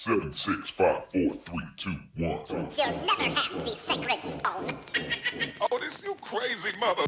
7, 6, 5, 4, 3, 2, 1. You'll never have the sacred stone. Oh, this you crazy mother.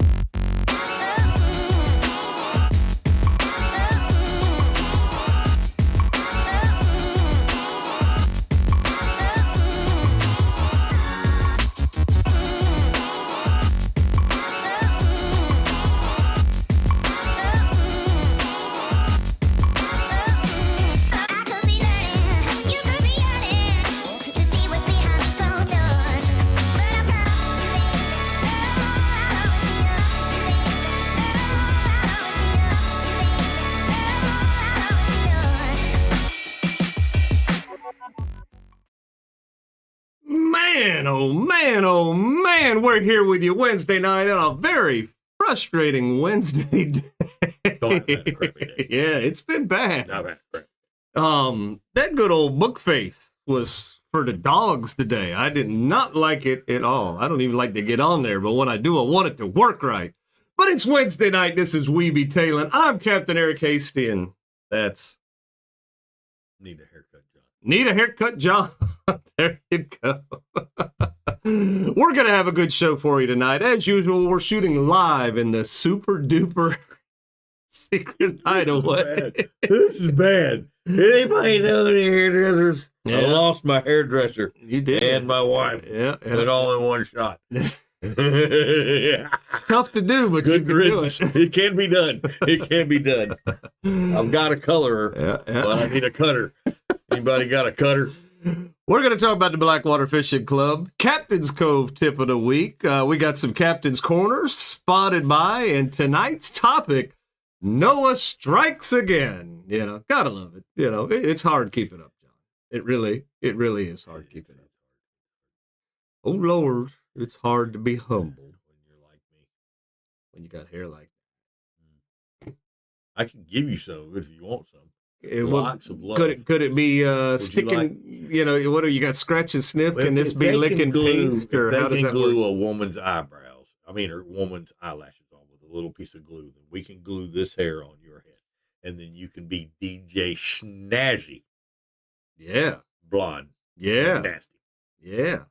Oh man, we're here with you Wednesday night on a very frustrating Wednesday day. Yeah, it's been bad. That good old book face was for the dogs today. I did not like it at all. I don't even like to get on there, but when I do, I want it to work right. But it's Wednesday night. This is Weeby Talin. I'm Captain Eric Hasty, and that's... Need a haircut, John. Need a haircut, John. There you go. We're going to have a good show for you tonight. As usual, we're shooting live in the super duper secret hideaway. This is bad. Anybody know any hairdressers? Yeah. I lost my hairdresser. You did. And my wife. Yeah. But all in one shot. It's tough to do, but good you can do riddance. it. It can be done. It can be done. I've got a colorer, Yeah. but I need a cutter. Anybody got a cutter? We're going to talk about the Blackwater Fishing Club, Captain's Cove tip of the week. We got some Captain's Corners spotted by, and tonight's topic, NOAA strikes again. You know, gotta love it. You know, it's hard keeping up, John. It really is hard keeping up. Oh, Lord, it's hard to be humble When you're like me. when you got hair like I can give you some if you want some. that. Lots of love. Could it be you sticking, you know, what do you got, scratch and sniff? Well, Can this if be they can licking paste, or if how they does can that glue work? a woman's eyebrows, or woman's eyelashes on with a little piece of glue, then we can glue this hair on your head. And then you can be DJ Snazzy, Yeah. blonde, Yeah. nasty. Yeah.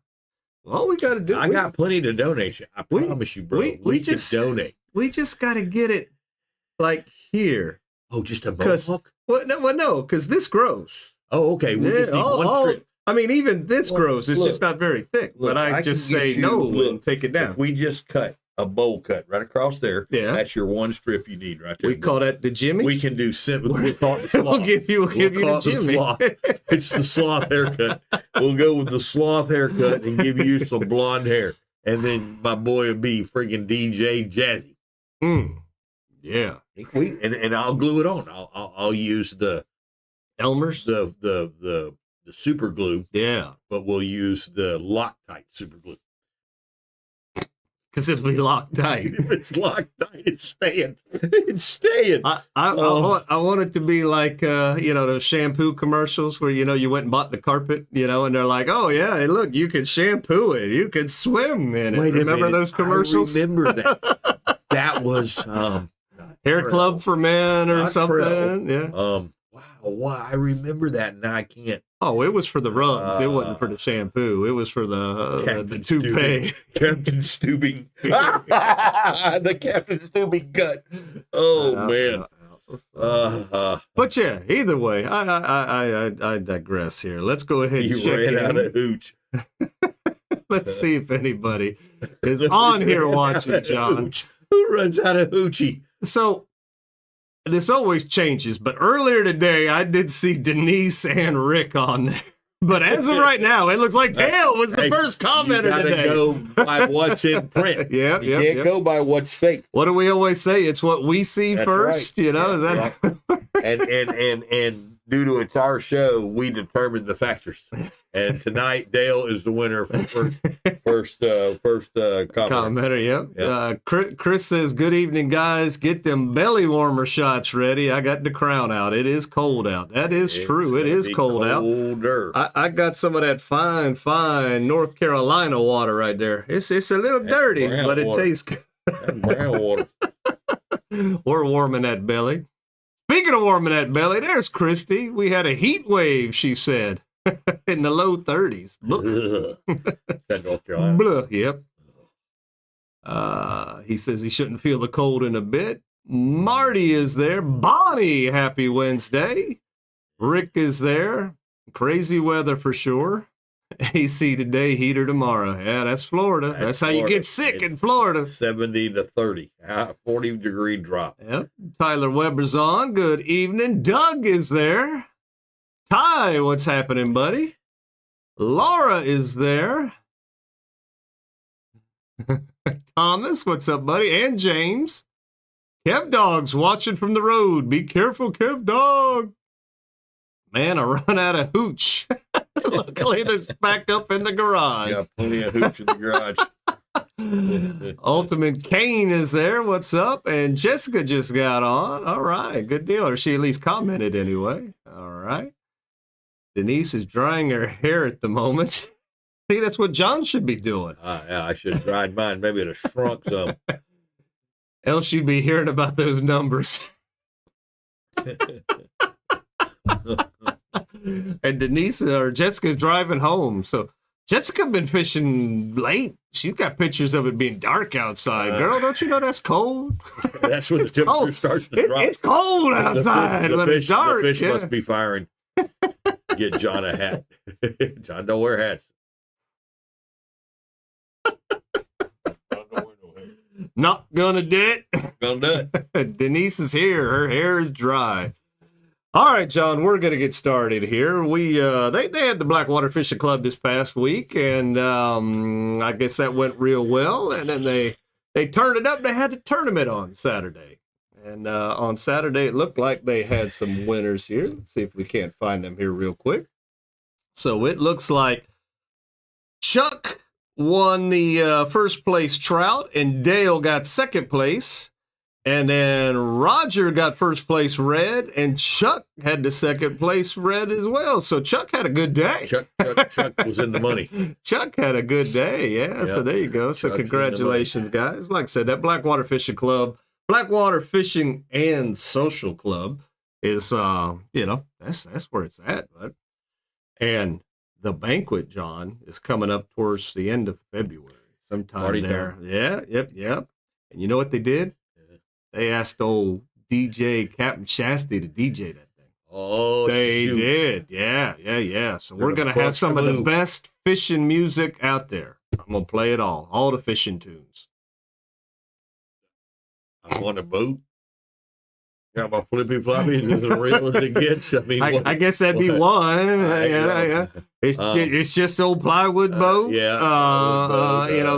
Well, all we got to do, I got plenty to donate you. I promise you, bro. We can donate. We just got to get it like here. Oh, just a 'Cause- mohawk? No, because this grows. Oh, okay. We just need one strip. I mean, even this Well, grows. It's look, just not very thick. look, but I I just can say get you- no look, and take it down. If we just cut a bowl cut right across there, Yeah. that's your one strip you need right there. We call that the Jimmy. We can do simple. We'll call it the sloth. We'll give you We'll call the it the Jimmy. sloth. It's the sloth haircut. We'll go with the sloth haircut and give you some blonde hair. And then my boy will be freaking DJ Jazzy. Yeah. And I'll glue it on. I'll use the Elmer's. the super glue, Yeah. but we'll use the Loctite super glue. Because it'll be locked tight. If it's Loctite, it's staying. It's staying. I want it to be like, those shampoo commercials where, you went and bought the carpet, and they're like, oh, yeah, hey, look, you can shampoo it. You can swim in it. Wait a Remember minute. those commercials? I remember that. That was Hair Club for Men or Not something. Prel. Yeah. Wow, I remember that, and I can't. Oh, it was for the rugs. It wasn't for the shampoo. It was for the toupee. Captain Stubing. The Captain Stubing cut. Oh, man. But yeah, either way, I digress here. Let's go ahead and You check ran in. out of hooch. Let's see if anybody is on here watching, John. Who runs out of hoochie? So this always changes, but earlier today I did see Denise and Rick on there. But as of right now, it looks like Dale was the first commenter you gotta today. go by what's in print. Yeah, You can't go by what's fake. What do we always say? It's what we see That's first, right. Is that? Yeah. And due to it's our show, we determine the factors. And tonight, Dale is the winner for first comment. Commenter, yep. Yep. Chris says, good evening, guys. Get them belly warmer shots ready. I got the crown out. It is cold out. That is true. It is cold out. I got some of that fine North Carolina water right there. It's a little dirty, but it tastes good. That's brown water. We're warming that belly. Speaking of warming that belly, there's Christy. We had a heat wave, she said. in the low 30s. That North Carolina. Blah, yep. He says he shouldn't feel the cold in a bit. Marty is there. Bonnie, happy Wednesday. Rick is there. Crazy weather for sure. AC today, heater tomorrow. Yeah, that's Florida. That's how you Florida. get sick It's in Florida. 70 to 30. 40-degree drop. Yep. Tyler Weber's on. Good evening. Doug is there. Ty, what's happening, buddy? Laura is there. Thomas, what's up, buddy? And James. Kev Dog's watching from the road. Be careful, Kev Dog. Man, I run out of hooch. Luckily, there's back up in the garage. Yeah, plenty of hooch in the garage. Ultimate Kane is there. What's up? And Jessica just got on. All right, good deal. Or she at least commented anyway. All right. Denise is drying her hair at the moment. See, that's what John should be doing. Yeah, I should have dried mine. Maybe it have shrunk some. Else you'd be hearing about those numbers. And Denise or Jessica's driving home. So Jessica been fishing late. She's got pictures of it being dark outside. Girl, don't you know that's cold? That's when the temperature cold. starts to drop. It's cold outside when it's dark. The fish yeah. must be firing. Get John a hat. John don't wear hats. Not gonna do it. Gonna do it. Denise is here. Her hair is dry. All right, John, we're going to get started here. We they had the Blackwater Fishing Club this past week, and I guess that went real well. And then they turned it up. They had the tournament on Saturday. And on Saturday, it looked like they had some winners here. Let's see if we can't find them here real quick. So it looks like Chuck won the first place trout, and Dale got second place. And then Roger got first place red, and Chuck had the second place red as well. So Chuck had a good day. Chuck was in the money. Chuck had a good day, yeah. Yep. So there you go. So Chuck's congratulations, guys. Like I said, that Blackwater Fishing Club, Blackwater Fishing and Social Club is, that's where it's at, bud. And the banquet, John, is coming up towards the end of February, sometime Party there. time. Yeah, yep. And you know what they did? They asked old DJ Captain Shasty to DJ that thing. Oh, they shoot. did. Yeah. So They're we're going to gonna have bust some the of the move. best fishing music out there. I'm going to play it all the fishing tunes. I want a boat. Got my flippy floppy as real as it gets. I mean, I guess that'd be one. Yeah. It's just old plywood boat.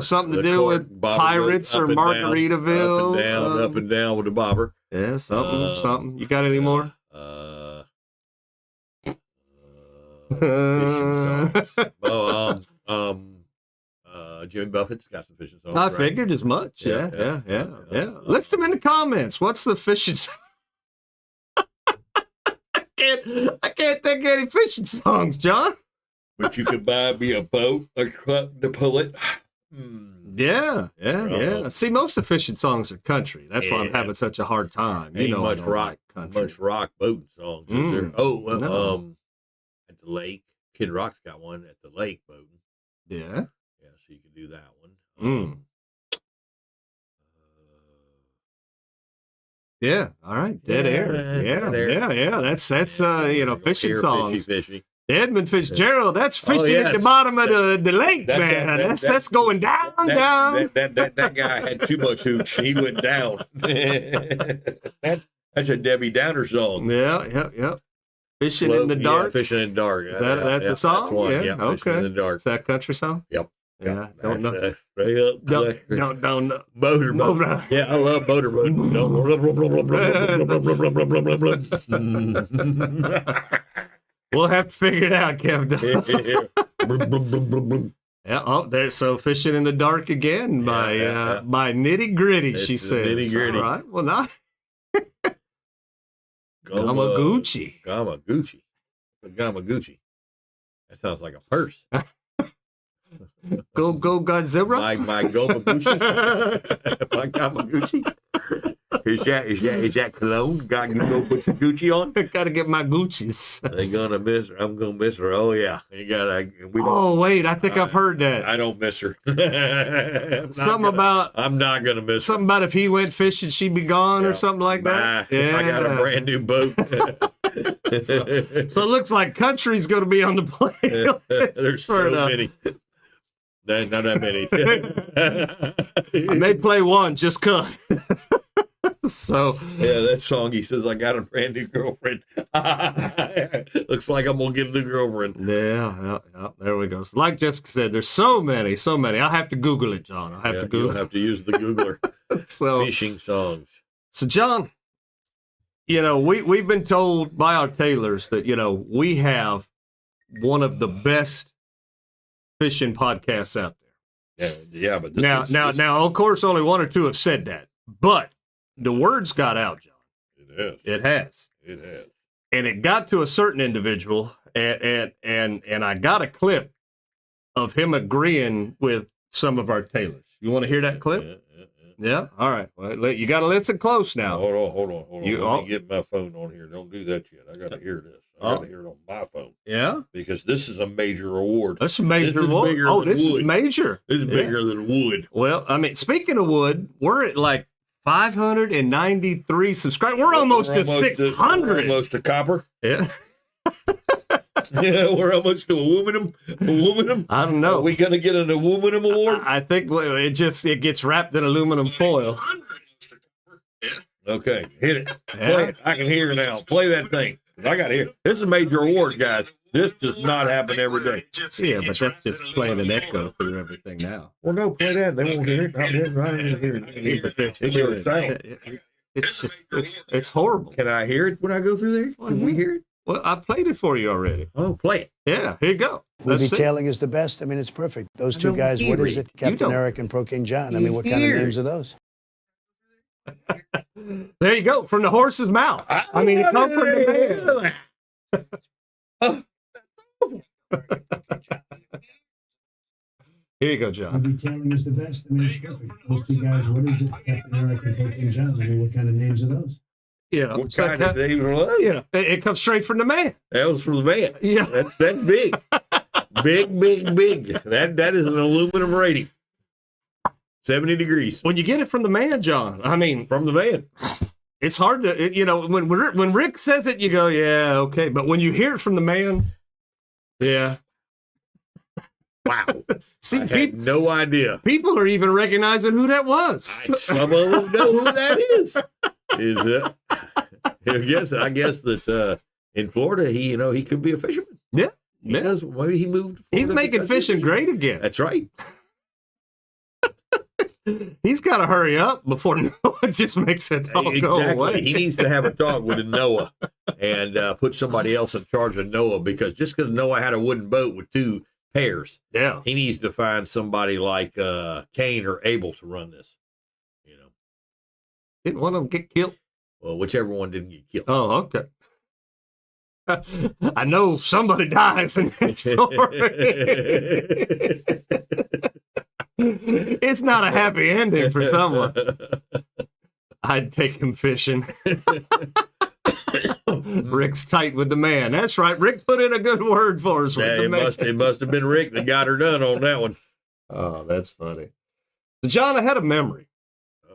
Something to do with pirates or Margaritaville. Up and down with the bobber. Yeah, something. You got any more? Jimmy Buffett's got some fishing songs. I right? figured as much. Yeah. List them in the comments. What's the fishing song? I can't think of any fishing songs, John. But you could buy me a boat, a truck to pull it. Yeah. See, most of the fishing songs are country. That's why I'm having such a hard time. Ain't I much don't rock, like country. much rock boating songs. Is there? No. At the lake, Kid Rock's got one at the lake boating. Yeah. Yeah, so you can do that one. Yeah. All right. Dead air. Yeah. That's fishing songs. Fishy. Edmund Fitzgerald. That's fishing at the bottom of the lake, man. That's going down. That guy had too much hooch. He went down. That's a Debbie Downer song. Yeah. Fishing in the dark. Yeah, fishing in the dark. That's a song. That's one. Yeah. Okay. Fishing in the dark. Is that a country song? Yep. Yeah. Don't know. Don't know. Motorboat. Yeah, I love motorboat. We'll have to figure it out, Kevin. Yeah. There's so fishing in the dark again by Nitty Gritty. She says. Nitty Gritty. All right. Well, not Gamaguchi. Gamaguchi. That sounds like a purse. Go Godzilla. My Gomaguchi. My Gamaguchi. Is that cologne? Got you go put your Gucci on? Gotta get my Gucci's. They gonna miss her. I'm gonna miss her. Oh yeah, you gotta. We don't, Oh wait, I think I've heard that. I don't miss her. I'm not gonna miss something about if he went fishing, she'd be gone or something like that. Yeah. I got a brand new boat. So it looks like country's gonna be on the plane. There's so many. Not that many. I may play one just cause. So yeah, that song he says I got a brand new girlfriend. Looks like I'm gonna get a new girlfriend. Yeah, there we go. So like Jessica said, there's so many. I'll have to Google it, John. I'll have to Google. You'll have to use the Googler. So fishing songs. So John, we've been told by our tailors that we have one of the best fishing podcasts out there. Yeah, but now, of course, only one or two have said that, but the word's got out, John. It has. And it got to a certain individual, and I got a clip of him agreeing with some of our tailors. You want to hear that clip? Yeah. All right. Well, you got to listen close now. Hold on. Let me get my phone on here. Don't do that yet. I got to hear this. I got to hear it on my phone. Yeah. Because this is a major award. That's a major award. This is major. This is bigger than wood. Well, I mean, speaking of wood, we're at like 593 subscribers. We're almost to 600. Almost to copper. Yeah. Yeah, we're almost to aluminum. I don't know. Are we gonna get an aluminum award? I think it gets wrapped in aluminum foil. Okay, hit it. Play it. I can hear now. Play that thing. I got to hear. This is a major award, guys. This does not happen every day. Yeah, but that's just playing an echo through everything now. Well, no, play that. They won't hear it. I didn't hear it. It's horrible. Can I hear it when I go through there? Can we hear it? Well, I played it for you already. Oh, play it. Yeah, here you go. Detailing is the best. I mean, it's perfect. Those two guys, what is it? Captain Eric and King John. I mean, what kind of names are those? There you go, from the horse's mouth. I mean, it comes from the man. Here you go, John. Detailing is the best. I mean, it's perfect. Those two guys, what is it? Captain Eric and King John. I mean, what kind of names are those? Yeah, what kind of names are those? Yeah, it comes straight from the man. That was from the man. Yeah, that's big, big. That is an aluminum rating. 70 degrees. When you get it from the man, John, I mean, from the man, it's hard to, when Rick says it, you go, yeah, okay. But when you hear it from the man, yeah. Wow. See, I had no idea. People are even recognizing who that was. Some of them know who that is. I guess that in Florida, he could be a fisherman. Yeah. Maybe he moved. He's making fishing great again. That's right. He's got to hurry up before NOAA just makes it all go away. He needs to have a talk with NOAA and put somebody else in charge of NOAA, because just because NOAA had a wooden boat with two pairs, he needs to find somebody like Cain or Abel to run this. Didn't one of them get killed? Well, whichever one didn't get killed. Oh, okay. I know somebody dies in that story. It's not a happy ending for someone. I'd take him fishing. Rick's tight with the man. That's right. Rick put in a good word for us. It must have been Rick that got her done on that one. Oh, that's funny. So John, I had a memory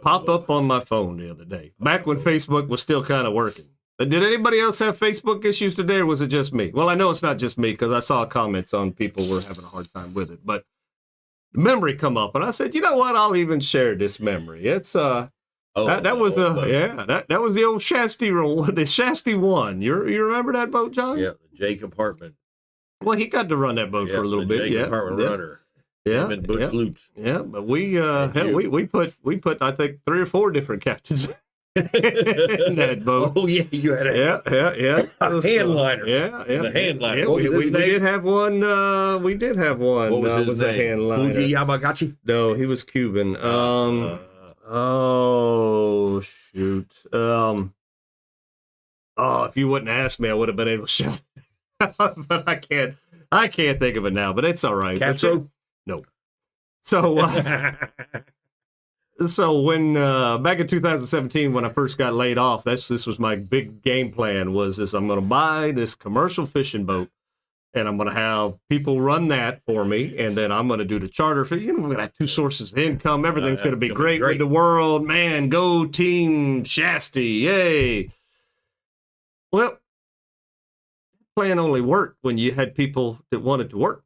pop up on my phone the other day, back when Facebook was still kind of working. Did anybody else have Facebook issues today, or was it just me? Well, I know it's not just me, because I saw comments on people were having a hard time with it, but the memory come up, and I said, you know what? I'll even share this memory. It's that was the old Shasty one. You remember that boat, John? Yeah, the J compartment. Well, he got to run that boat for a little bit. J compartment runner. Yeah, and Butch Loops. Yeah, but we put I think 3 or 4 different captains in that boat. Oh yeah, you had a hand liner. Yeah, the hand liner. Yeah, we did have one. We did have one. What was his name? A hand liner? Fuji Yamagachi? No, he was Cuban. Oh shoot. Oh, if you wouldn't ask me, I would have been able to shout. But I can't think of it now. But it's all right. Castro? No. So when back in 2017, when I first got laid off, this was my big game plan was I'm going to buy this commercial fishing boat, and I'm going to have people run that for me, and then I'm going to do the charter. We're going to have two sources of income. Everything's going to be great with the world. Man, go Team Shasty. Yay. Well, plan only worked when you had people that wanted to work.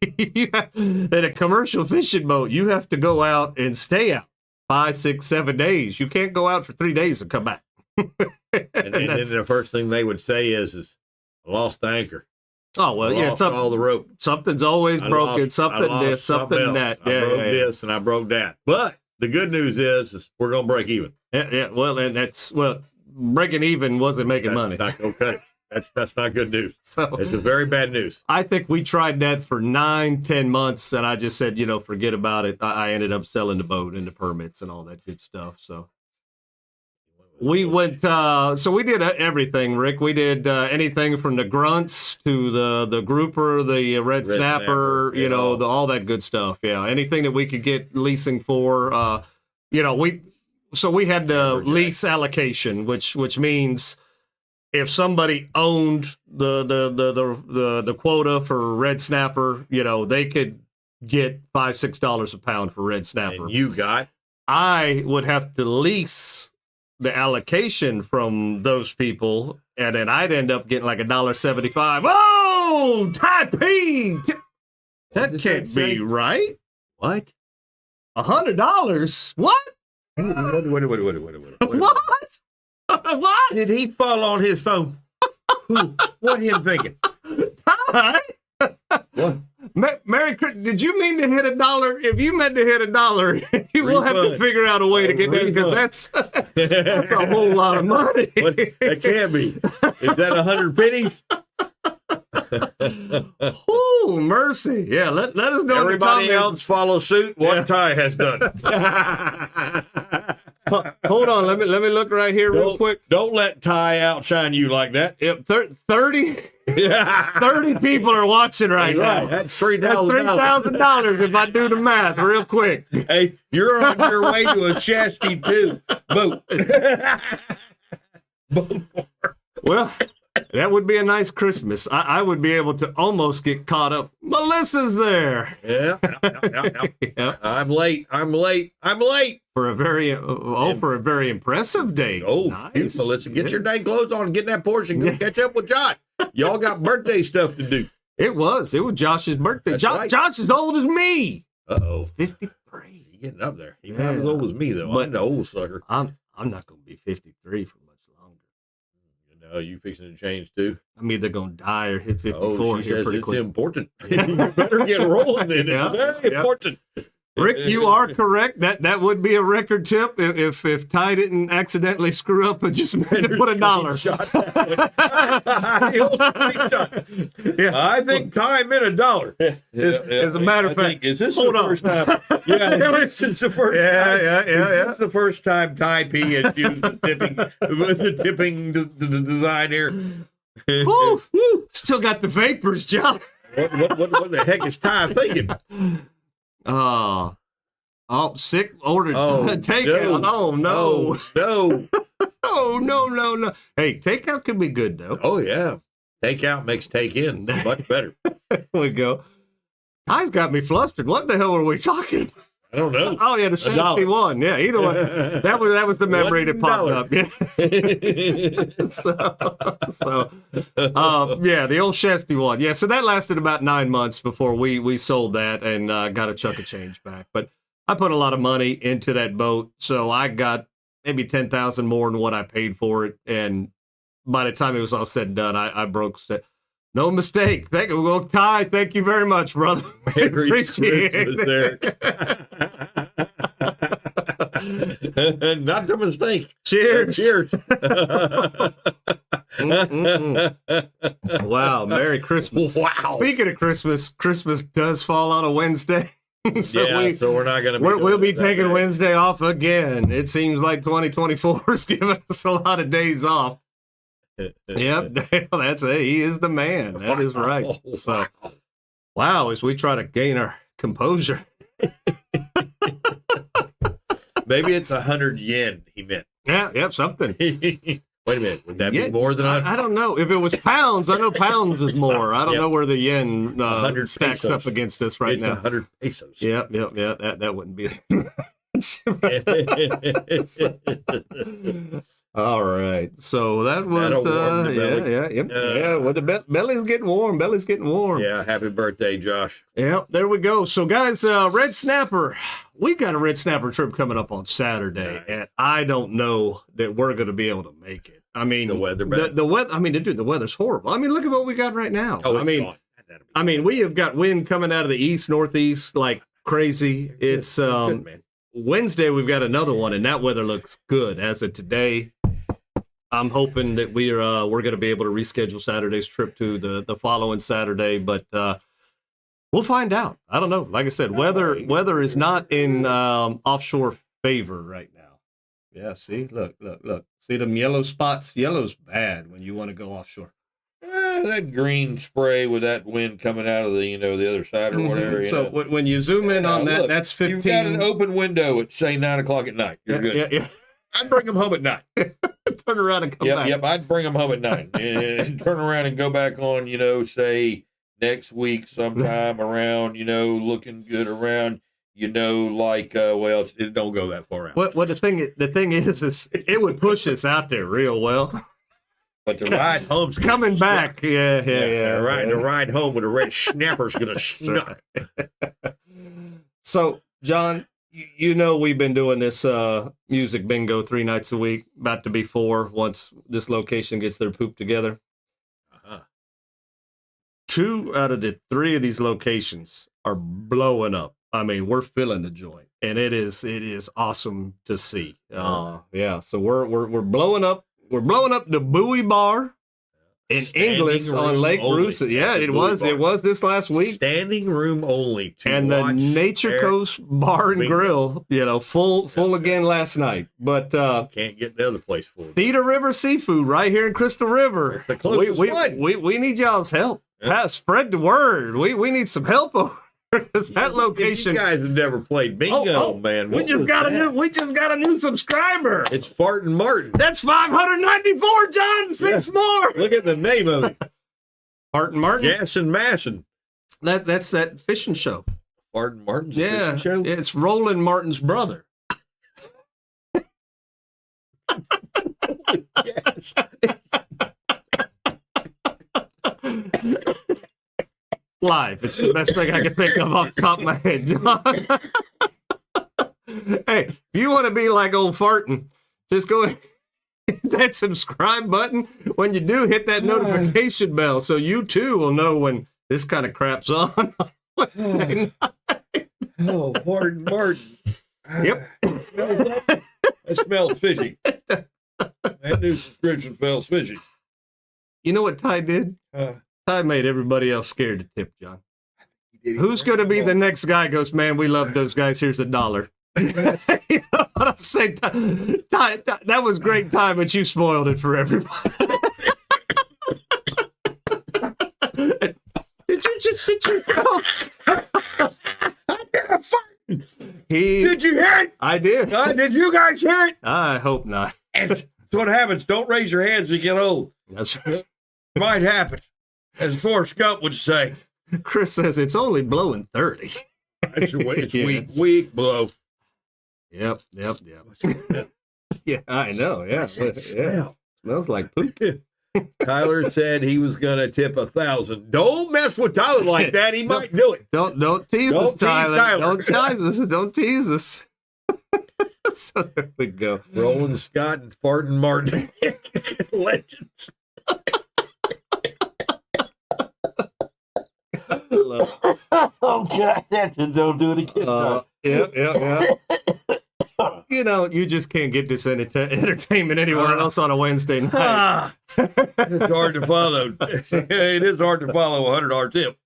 In a commercial fishing boat, you have to go out and stay out 5, 6, 7 days. You can't go out for 3 days and come back. and then the first thing they would say is I lost the anchor. Oh, well, lost all the rope. Something's always broken. Something this, something that. I broke this and I broke that. But the good news is we're going to break even. Yeah. Well, and breaking even wasn't making money. Okay. That's not good news. So it's a very bad news. I think we tried that for 9-10 months, and I just said, forget about it. I ended up selling the boat and the permits and all that good stuff. So we went. So we did everything, Rick. We did anything from the grunts to the grouper, the red snapper, all that good stuff. Yeah, anything that we could get leasing for. We had the lease allocation, which means if somebody owned the quota for red snapper, they could get $5-6 a pound for red snapper. And I would have to lease the allocation from those people, and then I'd end up getting like $1.75. Oh, Taipei! That can't be right. What? $100? What? Wait. What? What? Did he fall on his phone? What him thinking? Ty? What? Merry Christmas. Did you mean to hit $1? If you meant to hit $1, you will have to figure out a way to get that, because that's a whole lot of money. What? That can't be. Is that 100 pennies? Oh, mercy. Yeah, let us know. Everybody else follow suit. What Ty has done. Hold on, let me look right here real quick. Don't let Ty outshine you like that. Yep, 30 people are watching right now. That's $3,000. That's $3,000 if I do the math real quick. Hey, you're on your way to a Shasty 2 boat. Well, that would be a nice Christmas. I would be able to almost get caught up. Melissa's there. Yeah. Yep. I'm late. For a very impressive day. Oh, nice. So let's get your day clothes on and get in that Porsche and go catch up with Josh. Y'all got birthday stuff to do. It was Josh's birthday. That's right. Josh is old as me. 53. He's getting up there. He's not as old as me though. I'm the old sucker. I'm not gonna be 53 for much longer. You fixing to change too? I'm either gonna die or hit 54 here pretty quick. It's important. You better get rolling then. It's very important. Rick, you are correct. That would be a record tip if Ty didn't accidentally screw up and just meant to put $1. I think Ty meant $1. As a matter of fact, is this the first time? Yeah, this is the first time. Yeah. It's the first time Ty P has used the tipping design here. Still got the vapors, John. What the heck is Ty thinking? Sick ordered takeout. No. Oh, no. Hey, takeout could be good, though. Oh, yeah. Takeout makes take in much better. There we go. Ty's got me flustered. What the hell are we talking about? I don't know. Oh, yeah, the safety one. Yeah, either one. That was the memory that popped up. Yeah. Yeah, the old Shasty one. Yeah, so that lasted about 9 months before we sold that and got a chunk of change back. But I put a lot of money into that boat, so I got maybe $10,000 more than what I paid for it. And by the time it was all said and done, I broke. No mistake. Thank you. Well, Ty, thank you very much, brother. Appreciate it. Not a mistake. Cheers. Cheers. Wow. Merry Christmas. Wow. Speaking of Christmas does fall on a Wednesday. So we're not going to be. We'll be taking Wednesday off again. It seems like 2024 is giving us a lot of days off. Yep, that's it. He is the man. That is right. So, wow, as we try to gain our composure. Maybe it's 100 yen, he meant. Yeah, something. Wait a minute. Would that be more than 100? I don't know. If it was pounds, I know pounds is more. I don't know where the yen stacks pesos. up against us right It's now. 100 pesos. Yep. That wouldn't be All right. So that was That'll warm the belly. yeah. Well, the belly's getting warm. Belly's getting warm. Yeah, happy birthday, Josh. Yeah, there we go. So, guys, red snapper. We got a red snapper trip coming up on Saturday, and I don't know that we're going to be able to make it. I mean, The weather bad. the weather. I mean, dude, the weather's horrible. I mean, look at what we got right now. Oh, I mean, gone. I mean, we have got wind coming out of the east, northeast, like crazy. It's Good, man. Wednesday. We've got another one, and that weather looks good as of today. I'm hoping that we're going to be able to reschedule Saturday's trip to the following Saturday, but we'll find out. I don't know. Like I said, weather is not in offshore favor right now. Yeah, see, look. See them yellow spots? Yellow's bad when you want to go offshore. That green spray with that wind coming out of the the other side or whatever. So when you zoom in on that, look, that's 15. You've got an open window at say 9 o'clock at night. You're good. Yeah. I'd bring them home at night. Turn around and come back. Yep. I'd bring them home at night and turn around and go back on. Say next week sometime around. Looking good around. Well, it don't go that far out. What the thing is it would push us out there real well. But the ride home's Coming back, yeah. The ride home with a red snapper's gonna snuck. So, John, we've been doing this music bingo 3 nights a week, about to be 4 once this location gets their poop together. 2 out of the 3 of these locations are blowing up. I mean, we're filling the joint, and it is awesome to see. Yeah, so we're blowing up. We're blowing up the Buoy Bar in Inglis on Lake Rusa. Yeah, it was this last week. Standing room only. And the Nature Coast Bar and Grill, full again last night. But can't get the other place full. Cedar River Seafood right here in Crystal River. That's the closest one. We need y'all's help. Yeah. Spread the word. We need some help over because that location. You guys have never played bingo, man. We just got a new subscriber. It's Fart and Martin. That's 594, John. 6 more. Look at the name of it. Fart and Martin. Gas and Masson. That's that fishing show. Fart and Martin's fishing show. It's Roland Martin's brother. Yes. Live. It's the best thing I can think of off the top of my head, John. Hey, if you want to be like old Fartin, just go ahead and hit that subscribe button. When you do, hit that notification bell so you too will know when this kind of crap's on Wednesday night. Oh, Fart and Martin. Yep. That smells fishy. That new subscription smells fishy. You know what Ty did? Ty made everybody else scared to tip, John. Who's going to be the next guy? Goes, man, we love those guys. Here's $1. You know what I'm saying? Ty, that was great time, but you spoiled it for everybody. Did you just sit yourself? Did you hear it? I did. Did you guys hear it? I hope not. That's what happens. Don't raise your hands when you get old. That's right. It might happen. As Forrest Gump would say. Chris says it's only blowing 30. That's your way. It's weak blow. Yep. Yeah, I know. Yeah. Smells like poop. Tyler said he was going to tip 1,000. Don't mess with Tyler like that. He might do it. Don't tease us, Tyler. Don't tease us. Don't tease us. So there we go. Roland Scott and Fart and Martin. Legends. Oh, God. Don't do it again. Yeah. You just can't get this entertainment anywhere else on a Wednesday night. It's hard to follow. It is hard to follow a $100 tip.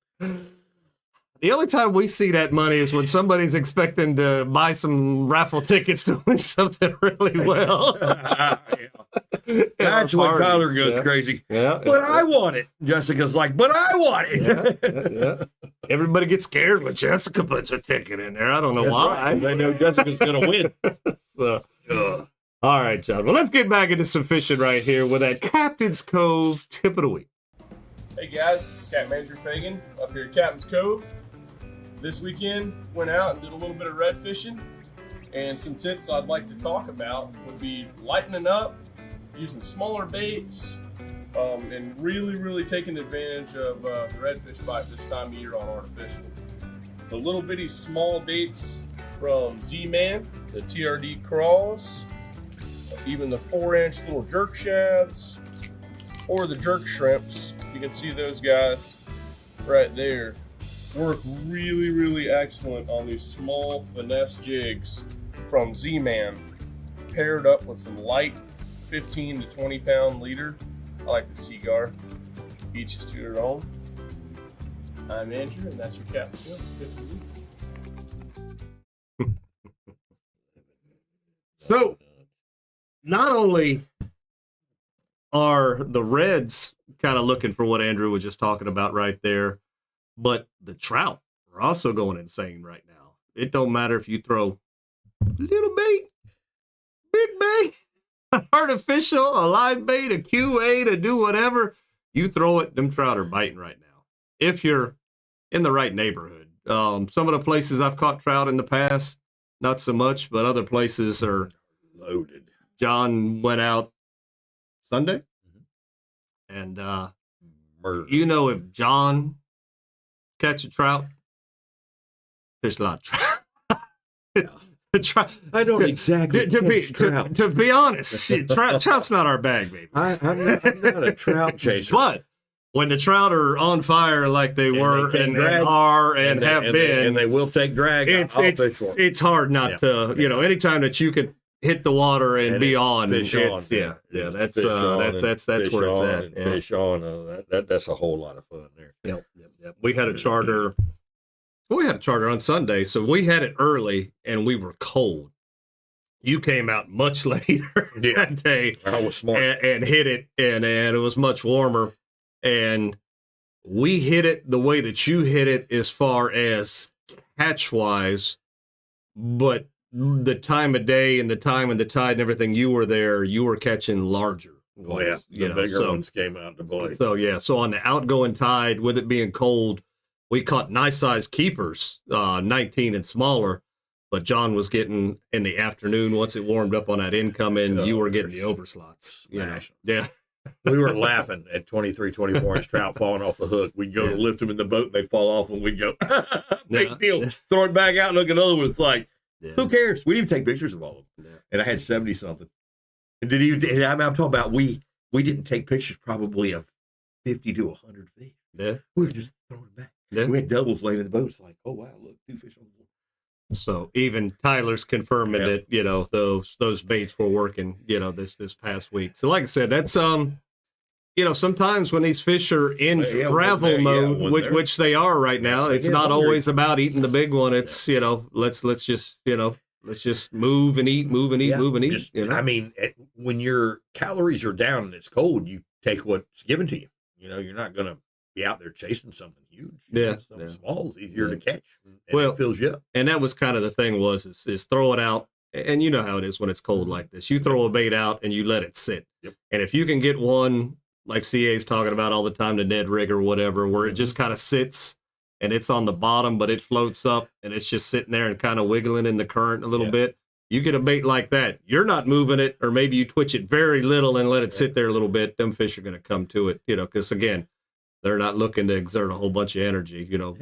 The only time we see that money is when somebody's expecting to buy some raffle tickets to win something really well. That's when Tyler goes crazy. Yeah, but I want it. Jessica's like, but I want it. Yeah. Everybody gets scared when Jessica puts her ticket in there. I don't know why. Right. They know Jessica's going to win. So, all right, John. Well, let's get back into some fishing right here with that Captain's Cove tip of the week. Hey guys, Cat Manager Fagan up here at Captain's Cove. This weekend went out and did a little bit of red fishing, and some tips I'd like to talk about would be lightening up, using smaller baits, and really taking advantage of the redfish bite this time of year on artificial. The little bitty small baits from Z-Man, the TRD crawls, even the 4-inch little jerk shads, or the jerk shrimps. You can see those guys right there work really excellent on these small finesse jigs from Z-Man, paired up with some light 15 to 20 pound leader. I like the Seagar. Each is to their own. I'm Andrew, and that's your Captain Cove. So, not only are the Reds kind of looking for what Andrew was just talking about right there, but the trout are also going insane right now. It don't matter if you throw little bait, big bait, artificial, a live bait, a QA to do whatever, you throw it, them trout are biting right now. If you're in the right neighborhood. Some of the places I've caught trout in the past, not so much, but other places are Loaded. John went out Sunday, and you know, if John catch a trout, there's a lot of trout. I don't exactly to be honest, trout's not our bag, baby. I'm not a trout chaser. But when the trout are on fire like they were and have been, and they will take drag, it's hard not to, you know, anytime that you can hit the water and be on, fish on, that's where it's at. Fish on, that's a whole lot of fun there. Yep. We had a charter. We had a charter on Sunday, so we had it early, and we were cold. You came out much later that day. I was smart. And hit it, and it was much warmer. And we hit it the way that you hit it as far as catch-wise, but the time of day and the time and the tide and everything, you were there, you were catching larger ones. The bigger ones came out to play. So on the outgoing tide, with it being cold, we caught nice-sized keepers, 19 and smaller, but John was getting, in the afternoon, once it warmed up on that incoming, you were getting the overslots. Smash. Yeah. We were laughing at 23, 24-inch trout falling off the hook. We'd go to lift them in the boat, and they'd fall off, and we'd go, big deal. Throw it back out, and look at another one. It's like, who cares? We didn't even take pictures of all of them. Yeah. And I had 70-something. And I'm talking about we didn't take pictures probably of 50 to 100 fish. Yeah. We were just throwing it back. Yeah. We had doubles laying in the boat. It's like, oh, wow, look, 2 fish on the board. So even Tyler's confirming that, you know, those baits were working, you know, this past week. So like I said, that's, you know, sometimes when these fish are in travel mode, which they are right now, it's not always about eating the big one. It's, you know, let's just move and eat, move and eat. Just, you know? I mean, when your calories are down and it's cold, you take what's given to you. You know, you're not going to be out there chasing something huge. Something small is easier to catch. And it fills you up. And that was kind of the thing is throw it out. And you know how it is when it's cold like this. You throw a bait out and you let it sit. Yep. And if you can get one, like CA's talking about all the time, the Ned rig or whatever, where it just kind of sits and it's on the bottom, but it floats up and it's just sitting there and kind of wiggling in the current a little bit. You get a bait like that, you're not moving it, or maybe you twitch it very little and let it sit there a little bit. Them fish are going to come to it, you know, because again, they're not looking to exert a whole bunch of energy, you know,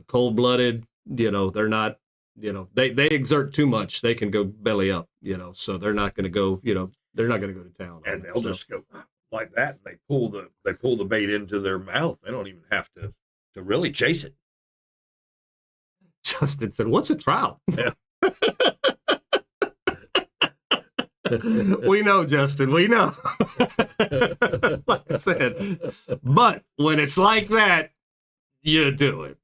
cold-blooded, you know, they're not, you know, they exert too much. They can go belly up, you know, so they're not going to go, you know, they're not going to go to town. And they'll just go like that. And they pull the bait into their mouth. They don't even have to really chase it. Justin said, "What's a trout?" Yeah. We know, Justin. We know. Like I said, but when it's like that, you do it.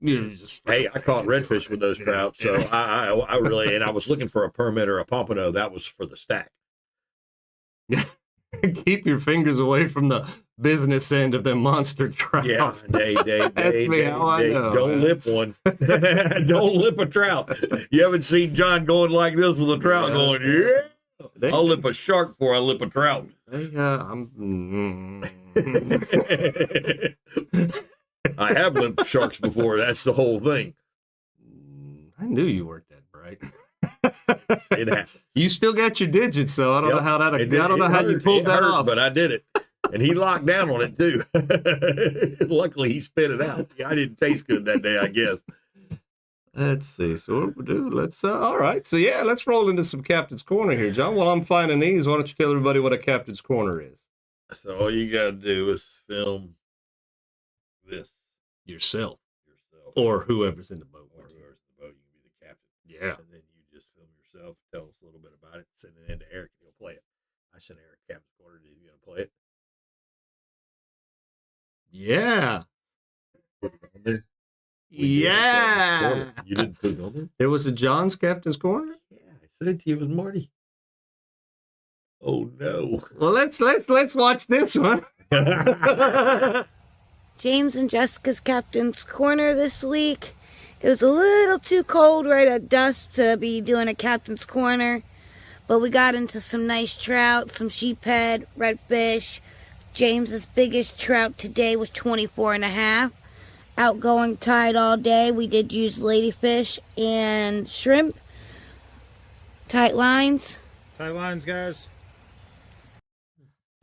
Hey, I caught redfish with those trout, so I really, and I was looking for a permit or a pompano. That was for the stack. Keep your fingers away from the business end of them monster trout. Yeah, That's me how I know. Don't lip one. Don't lip a trout. You haven't seen John going like this with a trout going, yeah. I'll lip a shark before I lip a trout. I have lipped sharks before. That's the whole thing. I knew you weren't that bright. It happened. You still got your digits, so I don't know how that. I don't know how you It pulled that hurt, off. but I did it, and he locked down on it too. Luckily, he spit it out. Yeah, I didn't taste good that day, I guess. Let's see. So what we do? Let's. All right. So yeah, let's roll into some Captain's Corner here, John. While I'm finding these, why don't you tell everybody what a Captain's Corner is? So all you got to do is film this Yourself, or whoever's in the boat. Or whoever's in the boat, you can be the captain. Yeah. And then you just film yourself, tell us a little bit about it, send it in to Eric, and he'll play it. I sent Eric Captain's Corner. Is he going to play it? Yeah. Put it on there. Yeah. You didn't put it on there? There was a John's Captain's Corner. Yeah, I sent it to you. It was Marty. Oh, no. Well, let's watch this one. James and Jessica's Captain's Corner this week. It was a little too cold right at dusk to be doing a Captain's Corner, but we got into some nice trout, some sheephead, redfish. James's biggest trout today was 24.5. Outgoing tide all day. We did use ladyfish and shrimp. Tight lines. Tight lines, guys.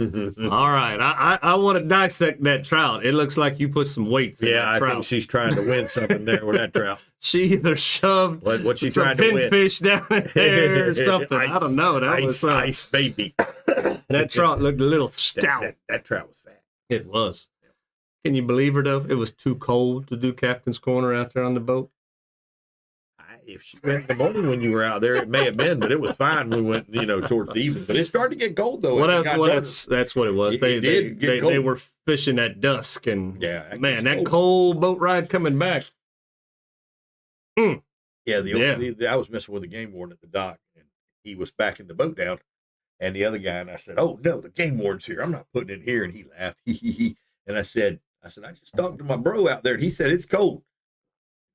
All right, I want to dissect that trout. It looks like you put some weights in Yeah, that I trout. think she's trying to win something there with that trout. She either shoved What's she some trying to win? pinfish down in there or something. I don't know. That was ice baby. that trout looked a little stout. That trout was fat. It was. Can you believe her though? It was too cold to do Captain's Corner out there on the boat. If she went in the morning when you were out there, it may have been, but it was fine. We went, towards the evening. But it started to get cold though. That's what it was. They were fishing at dusk, and yeah, man, that cold boat ride coming back. Yeah, I was messing with the game warden at the dock, and he was backing the boat down, and the other guy, and I said, "Oh no, the game warden's here. I'm not putting it here." And he laughed, and I said, I just talked to my bro out there, and he said it's cold.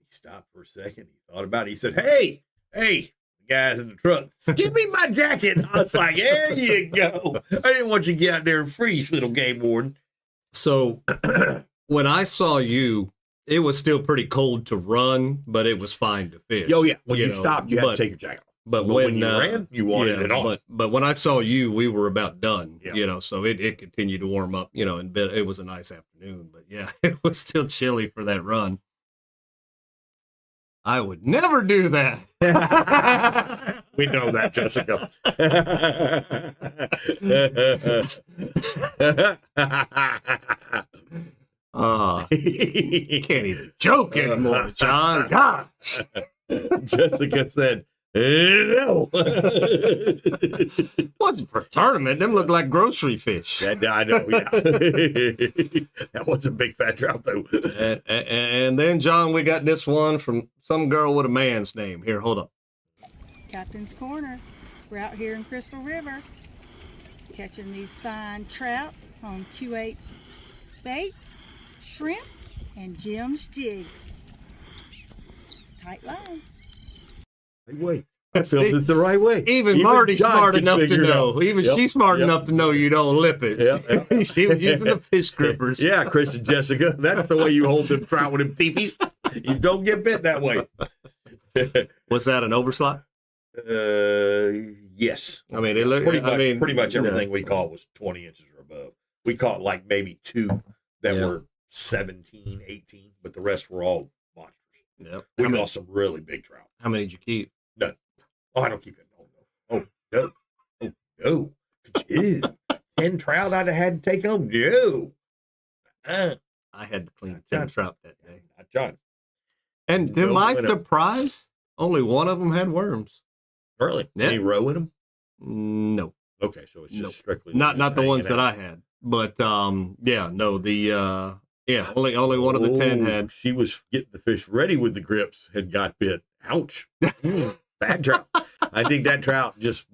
He stopped for a second. He thought about it. He said, "Hey, the guys in the truck, give me my jacket." I was like, "There you go. I didn't want you to get out there and freeze, little game warden." So when I saw you, it was still pretty cold to run, but it was fine to fish. Oh yeah, when you stopped, you had to take your jacket off. But when you ran, you wanted it on. But when I saw you, we were about done. Yeah. So it continued to warm up. And it was a nice afternoon. But yeah, it was still chilly for that run. I would never do that. We know that, Jessica. You can't even joke anymore, John. Gosh. Jessica said, no. Wasn't for tournament. Them look like grocery fish. I know, yeah. That was a big fat trout, though. And then, John, we got this one from some girl with a man's name. Here, hold up. Captain's Corner. We're out here in Crystal River catching these fine trout on Q8 bait, shrimp, and Jim's jigs. Tight lines. Wait, I filmed it the right way. Even Marty's John smart can enough to figure it know. out. Even she's smart enough to know you don't lip it. Yeah. She was using the fish grippers. Yeah, Chris and Jessica, that's the way you hold them trout with them teepees. You don't get bit that way. Was that an overslot? Yes. I mean, it looked pretty much everything we caught was 20 inches or above. We caught like maybe two that were 17, 18, but the rest were all monsters. Yep. We caught some really big trout. How many did you keep? None. Oh, I don't keep it. Oh, no. Could you? 10 trout I'd have had to take home? No. I had to clean 10 trout that day. Not John. And to my surprise, only one of them had worms. Really? Yeah. Any roe in them? No. Okay, so it's just strictly not the ones that I had. But only one of the 10 had. She was getting the fish ready with the grips and got bit. Ouch. Bad trout. I think that trout just,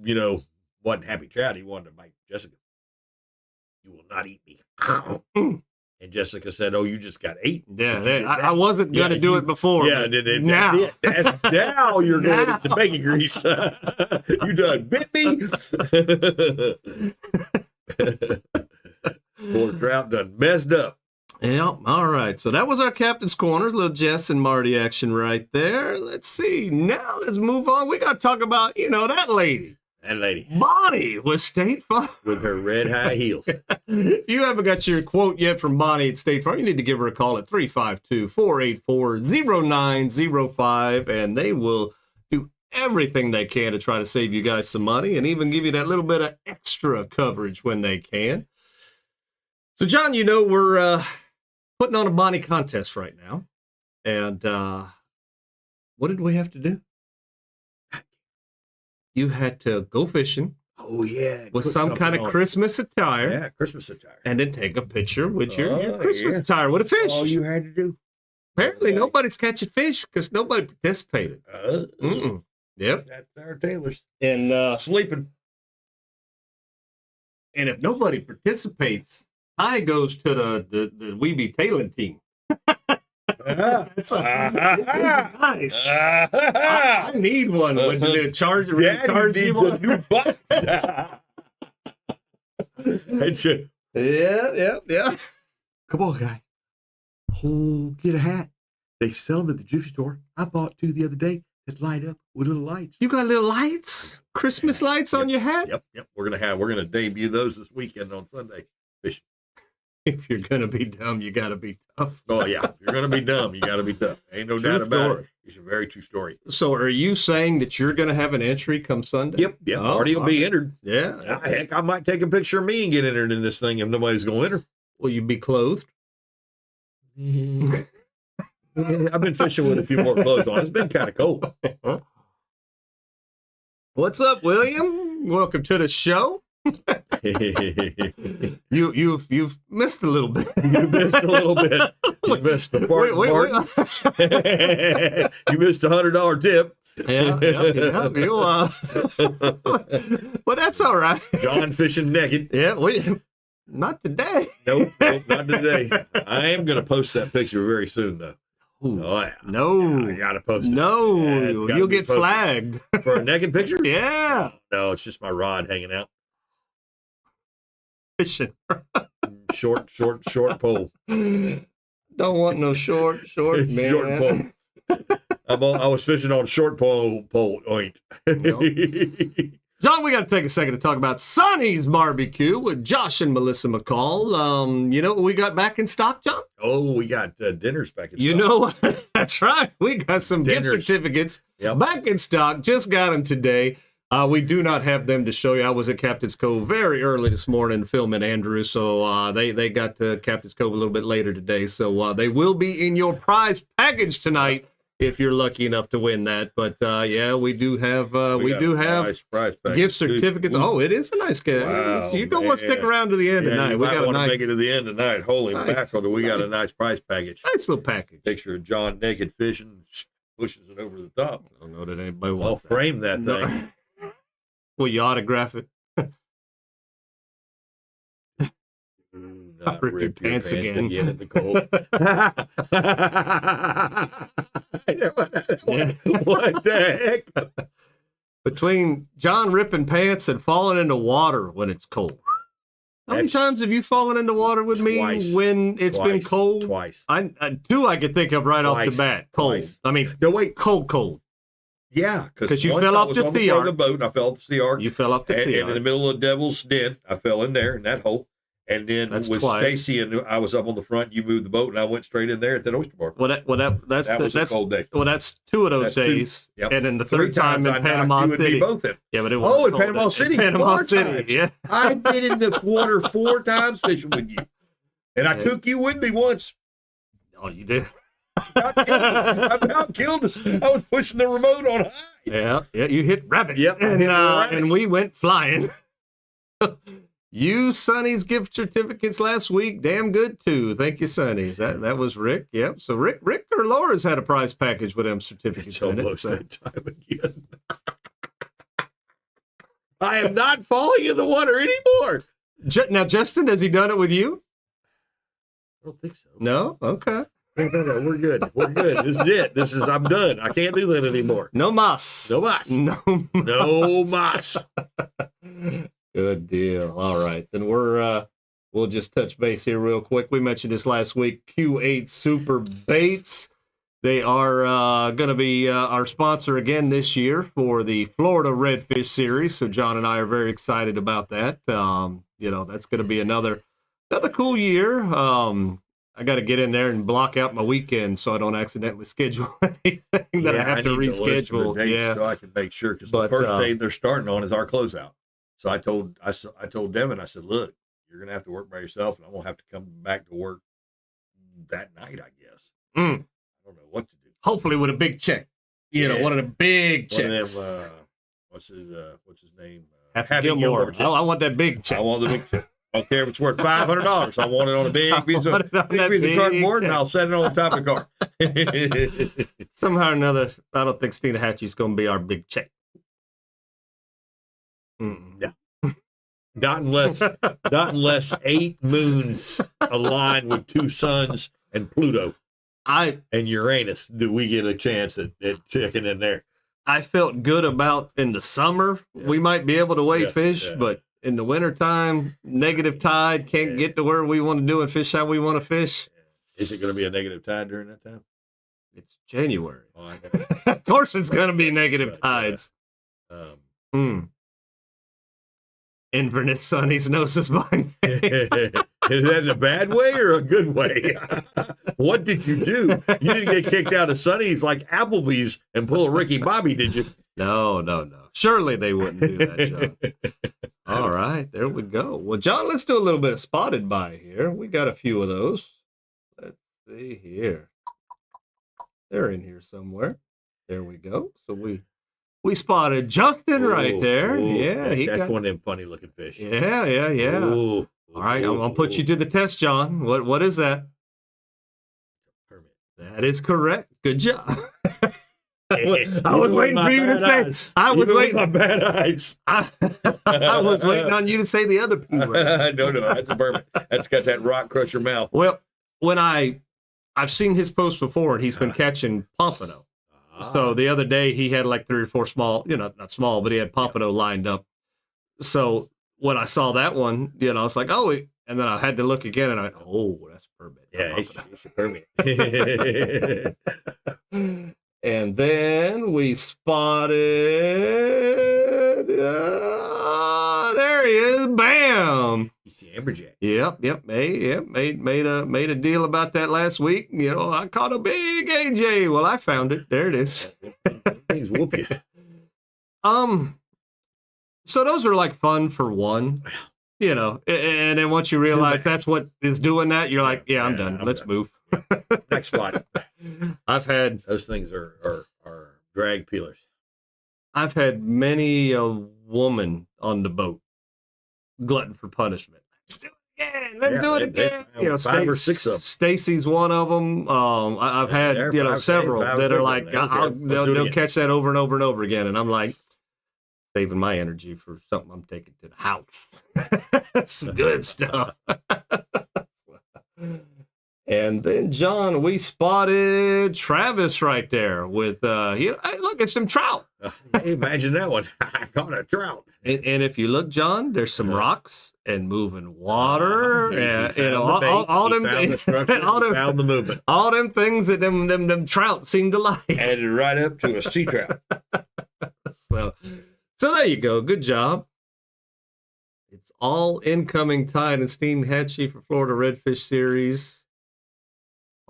wasn't happy trout. He wanted to bite Jessica. not eat me. And Jessica said, "Oh, you just got 8." Yeah, I wasn't going to do it before. Yeah, now. Now you're going to the bacon grease. You done bit me. Poor trout done messed up. Yeah, all right. So that was our Captain's Corners, little Jess and Marty action right there. Let's see. Now let's move on. We got to talk about, that lady. That lady. Bonnie with State Farm. With her red high heels. If you haven't got your quote yet from Bonnie at State Farm, you need to give her a call at 352-484-0905, and they will do everything they can to try to save you guys some money and even give you that little bit of extra coverage when they can. So, John, we're putting on a Bonnie contest right now. And what did we have to do? You had to go fishing. Oh, yeah. With some kind of Christmas attire. Yeah, Christmas attire. And then take a picture with your Christmas attire with a fish. All you had to do. Apparently, nobody's catching fish because nobody participated. Yep. That's our tailors. And sleeping. And if nobody participates, I goes to the We Be Tailing team. That's nice. I need one when they charge you a new box. Yeah. Come on, guy. Oh, get a hat. They sell them at the gift store. I bought 2 the other day that light up with little lights. You got little lights? Christmas lights on your hat? Yep. We're gonna debut those this weekend on Sunday. Fishing. If you're gonna be dumb, you gotta be tough. Oh yeah, if you're gonna be dumb, you gotta be tough. Ain't no doubt about it. It's a very true story. So, are you saying that you're gonna have an entry come Sunday? Yep. Marty will be entered. Yeah. Heck, I might take a picture of me and get entered in this thing if nobody's gonna enter. Will you be clothed? I've been fishing with a few more clothes on. It's been kind of cold. What's up, William? Welcome to the show. You've missed a little bit. You missed a little bit. You missed the part. You missed $100 tip. Yeah. Well, that's all right. John fishing naked. Yeah, not today. Nope, not today. I am going to post that picture very soon, though. Ooh, oh, yeah. No. I got to post it. No, Yeah, you'll get flagged. For a naked picture? Yeah. No, it's just my rod hanging out. Fishing. Short pole. Don't want no short man. Short pole. I was fishing on short pole. Oint. Nope. John, we got to take a second to talk about Sonny's Barbecue with Josh and Melissa McCall. You know what we got back in stock, John? Oh, we got dinners back in stock. You know what? That's right. We got some gift certificates back in stock. Just got them today. We do not have them to show you. I was at Captain's Cove very early this morning filming Andrew, so they got to Captain's Cove a little bit later today. So they will be in your prize package tonight if you're lucky enough to win that. But yeah, we do have nice prize gift certificates. Oh, it is a nice gift. Wow, you don't want to stick around to the end tonight. We got to make it to the end tonight. Holy mackerel, we got a nice prize package. Nice little package. Picture of John naked fishing, pushes it over the top. I don't know that anybody wants. I'll frame that No. thing. Will you autograph it? Not rip your pants again. at the cold. What the heck? Between John ripping pants and falling into water when it's cold. How many times have you fallen into water with me when it's been cold? Twice. Two I could think of right off the bat. Cold. Twice. I mean, no, wait. Cold. Yeah, because you fell off the sea arc. The boat, and I fell off the sea arc. You fell off the sea arc. And in the middle of the Devil's Den, I fell in there in that hole. And then with Stacy and I was up on the front, you moved the boat, and I went straight in there at that oyster bar. That was a cold day. Well, that's 2 of those days. Yep. And then the third time in Panama City. Both in. Yeah, but it was in Panama City. Panama City. Yeah. I've been in the water 4 times fishing with you, and I took you with me once. Oh, you did. I about killed us. I was pushing the remote on high. Yeah, you hit rabbit. Yep, and we went flying. You Sonny's gift certificates last week, damn good too. Thank you, Sonny's. That was Rick. Yep. So Rick or Laura's had a prize package with them certificates in it. Almost that time again. I am not falling in the water anymore. Now, Justin, has he done it with you? I don't think so. No? Okay. No, we're good. We're good. This is it. I'm done. I can't do that anymore. No mas. No mas. No No mas. Good deal. All right. Then we'll just touch base here real quick. We mentioned this last week, Q8 Super Baits. They are going to be our sponsor again this year for the Florida Redfish Series. So John and I are very excited about that. That's going to be another cool year. I got to get in there and block out my weekend so I don't accidentally schedule anything that I have to reschedule. So I can make sure, because the first day they're starting on is our closeout. So I told Devin, I said, look, you're going to have to work by yourself, and I'm going to have to come back to work that night, I guess. I don't know what to do. Hopefully with a big check. One of the big checks. One of them, what's his name? Happy Gilmore. I want that big check. I want the big check. I don't care if it's worth $500. I want it on a big piece of cardboard, and I'll set it on top of the car. Somehow or another, I don't think Steenahatchee's going to be our big check. Yeah. Not unless 8 moons align with 2 suns and Pluto and Uranus do we get a chance at checking in there. I felt good about in the summer we might be able to weigh fish, but in the wintertime, negative tide, can't get to where we want to do and fish how we want to fish. Is it going to be a negative tide during that time? It's January. Oh, I know. Of course it's going to be negative tides. Inverness Sonny's Gnosis by name. Is that in a bad way or a good way? What did you do? You didn't get kicked out of Sonny's like Applebee's and pull a Ricky Bobby, did you? No. Surely they wouldn't do that, John. All right, there we go. Well, John, let's do a little bit of spotted by here. We got a few of those. Let's see here. They're in here somewhere. There we go. So we spotted Justin right there. That's one of them funny looking fish. Yeah. All right, I'm gonna put you to the test, John. What is that? Permit. That is correct. Good job. I was waiting for you to say. I was waiting. My bad eyes. I was waiting on you to say the other P word. No, that's a permit. That's got that rock crusher mouth. Well, when I've seen his posts before, and he's been catching pompano. So the other day he had like 3 or 4 small, not small, but he had pompano lined up. So when I saw that one, I was like, and then I had to look again, and that's permit. Yeah, it's a permit. And then we spotted, there he is, bam. You see Amberjack. Yep. Made a deal about that last week. I caught a big AJ. Well, I found it. There it is. Things whoop you. So those are like fun for one, and then once you realize that's what is doing that, you're like, I'm done. Let's move. Next spot. I've had those things are drag peelers. I've had many a woman on the boat glutton for punishment. Let's do it again. Let's do it again. 5 or 6 of them. Stacy's one of them. I've had several that are like they'll catch that over and over and over again, and I'm like saving my energy for something I'm taking to the house. Some good stuff. And then, John, we spotted Travis right there with, look at some trout. Imagine that one. I caught a trout. And if you look, John, there's some rocks and moving water. All them things. Found the movement. All them things that them trout seem to like. Added right up to a sea trout. So there you go. Good job. It's all incoming tide and Steenahatchee for Florida Redfish Series.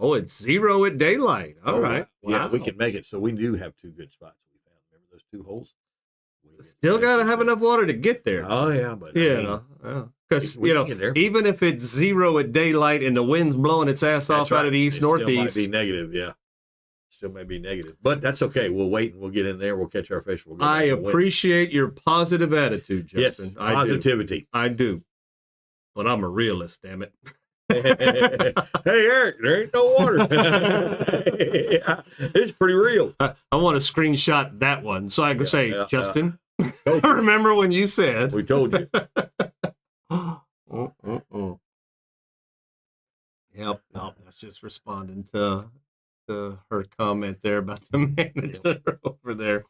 Oh, it's 0 at daylight. All right. Wow. Yeah, we can make it. So we do have 2 good spots we found. Remember those 2 holes? Still got to have enough water to get there. Oh, yeah. But because, even if it's 0 at daylight and the wind's blowing its ass off out of the east-northeast. Still might be negative, yeah. Still may be negative. But that's okay. We'll wait and we'll get in there. We'll catch our fish. I appreciate your positive attitude, Justin. Yes, positivity. I do. But I'm a realist, damn it. Hey, Eric, there ain't no water. It's pretty real. I want to screenshot that one so I can say, Justin, remember when you said. We told you. Yep. No, that's just responding to her comment there about the manager over there.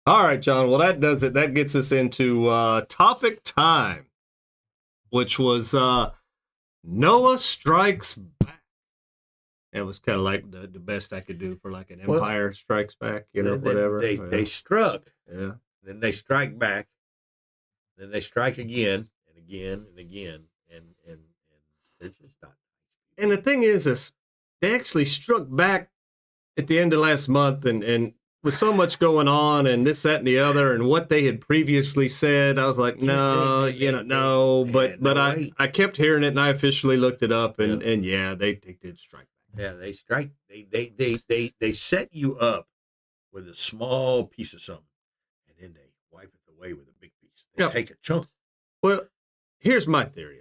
All right, John. Well, that does it. That gets us into topic time, which was NOAA Strikes Back. It was kind of like the best I could do for like an Empire Strikes Back, whatever. They struck. Yeah. Then they strike back. Then they strike again and again and again. And they're just not. And the thing is they actually struck back at the end of last month, and with so much going on and this, that, and the other, and what they had previously said, I was like, no. But I kept hearing it, and I officially looked it up, and yeah, they did strike back. Yeah, they strike. They set you up with a small piece of something, and then they wipe it away with a big piece. They take a chunk. Well, here's my theory on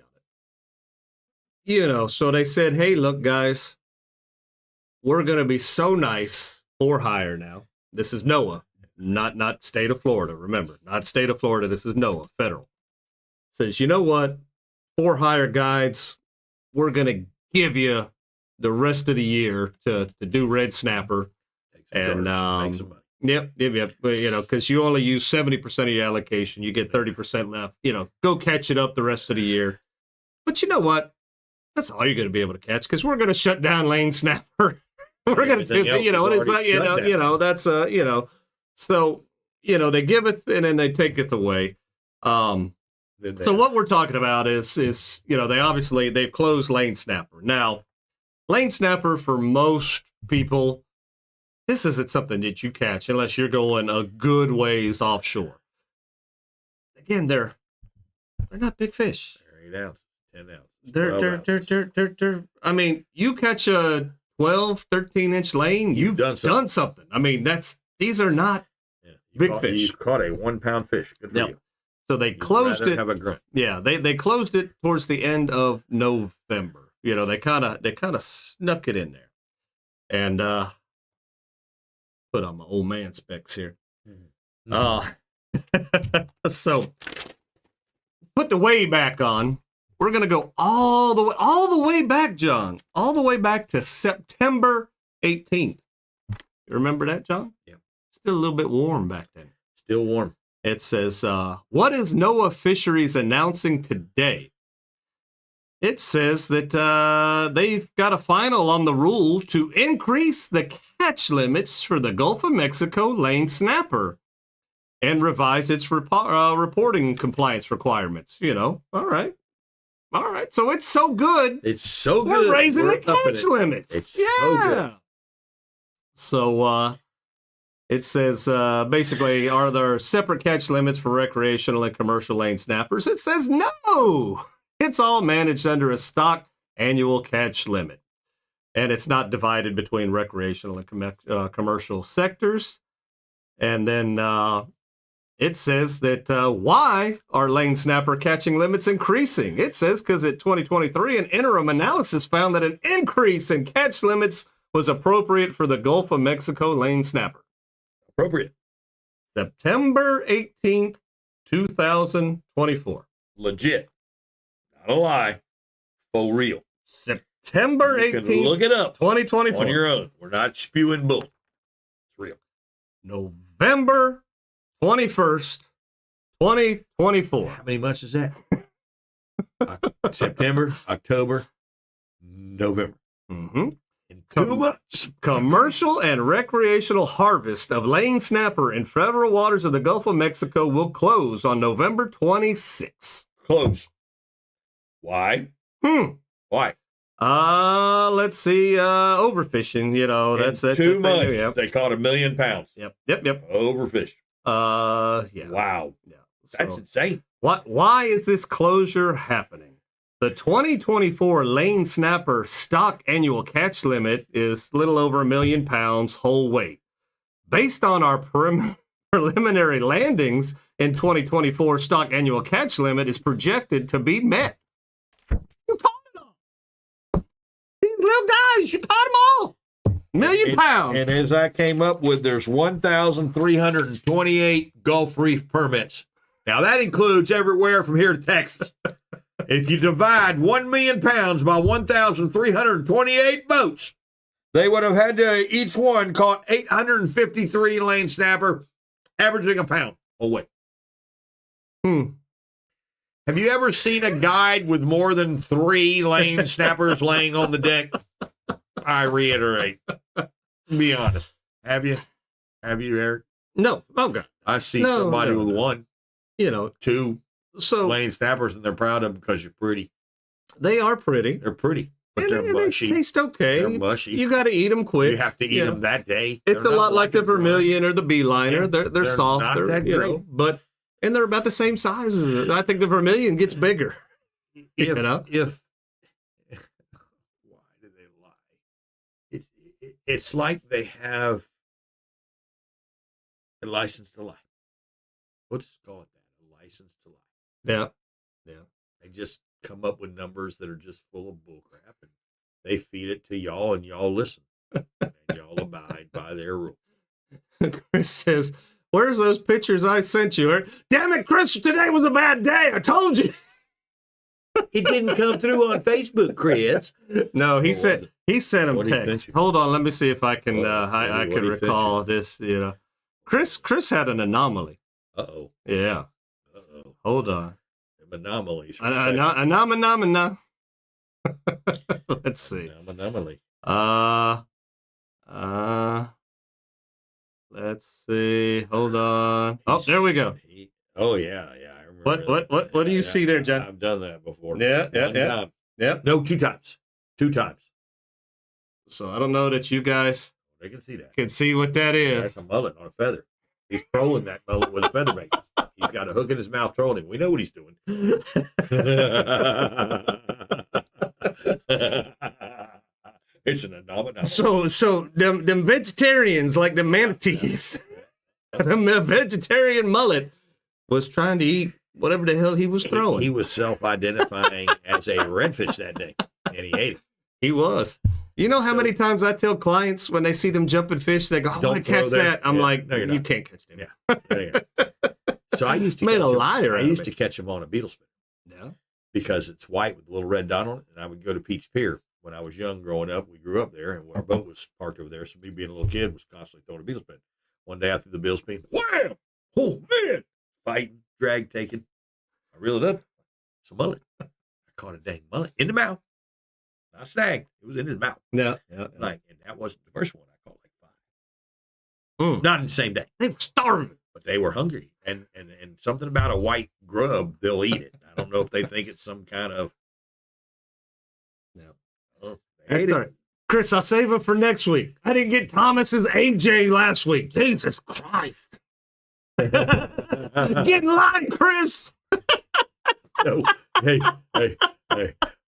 it. So they said, hey, look, guys, we're going to be so nice for hire now. This is NOAA, not state of Florida. Remember, not state of Florida. This is NOAA, federal. Says, you know what? For hire guides, we're going to give you the rest of the year to do red snapper. And make some money. Yep. Because you only use 70% of your allocation. You get 30% left. Go catch it up the rest of the year. But you know what? That's all you're going to be able to catch, because we're going to shut down lane snapper. We're going to do, it's like, that's so, they give it and then they take it away. So what we're talking about is, they've closed lane snapper. Now, lane snapper for most people, this isn't something that you catch unless you're going a good ways offshore. Again, they're not big fish. They're 8 ounces, 10 ounces. They're I mean, you catch a 12, 13-inch lane, you've done something. I mean, these are not big fish. You caught a 1 pound fish. Good for you. So they closed it. Have a grunt. Yeah, they closed it towards the end of November. They kind of snuck it in there, and put on my old man specs here. So put the way back on. We're going to go all the way back, John, all the way back to September 18th. You remember that, John? Yeah. Still a little bit warm back then. Still warm. It says, what is NOAA Fisheries announcing today? It says that they've got a final on the rule to increase the catch limits for the Gulf of Mexico lane snapper and revise its reporting compliance requirements. All right. So it's so good. It's so good. We're raising the catch limits. It's so good. So it says, basically, are there separate catch limits for recreational and commercial lane snappers? It says no. It's all managed under a stock annual catch limit. And it's not divided between recreational and commercial sectors. And then it says that why are lane snapper catching limits increasing? It says because at 2023, an interim analysis found that an increase in catch limits was appropriate for the Gulf of Mexico lane snapper. Appropriate. September 18th, 2024. Legit. Not a lie. For real. September 18th. You can look it up 2024. On your own. We're not spewing bull. It's real. November 21st, 2024. How many months is that? September, October, November. Mm-hmm. In 2 months. Commercial and recreational harvest of lane snapper in federal waters of the Gulf of Mexico will close on November 26th. Close. Why? Why? Let's see. Overfishing. That's 2 months. They caught 1 million pounds. Yep. Overfished. Yeah. Wow. Yeah. That's insane. Why is this closure happening? The 2024 lane snapper stock annual catch limit is a little over 1 million pounds whole weight. Based on our preliminary landings in 2024, stock annual catch limit is projected to be met. You caught it all. These little guys, you caught them all. 1 million pounds. And as I came up with, there's 1,328 Gulf Reef permits. Now, that includes everywhere from here to Texas. If you divide 1 million pounds by 1,328 boats, they would have had to each one caught 853 lane snapper, averaging a pound a weight. Have you ever seen a guide with more than 3 lane snappers laying on the deck? I reiterate. Be honest. Have you? Have you, Eric? No. Oh, God. I see somebody with 1, 2 lane snappers, and they're proud of them because you're pretty. They are pretty. They're pretty, but they're mushy. They taste okay. They're mushy. You got to eat them quick. You have to eat them that day. It's a lot like the Vermilion or the Beeliner. Yeah, they're soft. Not that great. And they're about the same size. I think the Vermilion gets bigger. Why do they lie? It's like they have a license to lie. We'll just call it that, a license to lie. Yeah. They just come up with numbers that are just full of bullcrap, and they feed it to y'all, and y'all listen, and y'all abide by their rules. Chris says, "Where's those pictures I sent you?" Eric? Damn it, Chris! Today was a bad day. I told you. It didn't come through on Facebook, Chris. No, he sent him text. Hold on, let me see if I can I can recall this. Chris had an anomaly. Uh-oh. Yeah. Uh-oh. Hold on. Anomalies. Anomaly. Let's see. Anomaly. Let's see. Hold on. Oh, there we go. Oh yeah. I remember. What do you see there, John? I've done that before. Yeah. Yep. No, 2 times. 2 times. So I don't know that you guys They can see that. can see what that is. That's a mullet on a feather. He's trolling that mullet with a feather bait. He's got a hook in his mouth trolling. We know what he's doing. It's an anomaly. So them vegetarians, like the manatees, the vegetarian mullet was trying to eat whatever the hell he was throwing. He was self-identifying as a redfish that day, and he ate it. He was. You know how many times I tell clients when they see them jumping fish, they go, "I want to catch that." I'm like, "No, you can't catch them." Yeah. So I used to made catch a liar. I used to catch them on a beetle spinner. Yeah. Because it's white with a little red dot on it, and I would go to Peach Pier. When I was young, growing up, we grew up there, and our boat was parked over there. So me being a little kid was constantly throwing a beetle spin. One day I threw the beetle spin, wham! Oh man! Fighting, drag taking. I reeled it up. It's a mullet. I caught a dang mullet in the mouth. Not snagged. It was in his mouth. Yeah. Like, and that wasn't the first one. I caught like 5. Not in the same day. They were starving, but they were hungry. And something about a white grub, they'll eat it. I don't know if they think it's some kind of. Chris, I'll save it for next week. I didn't get Thomas's AJ last week. Jesus Christ. Get in line, Chris. No. Hey.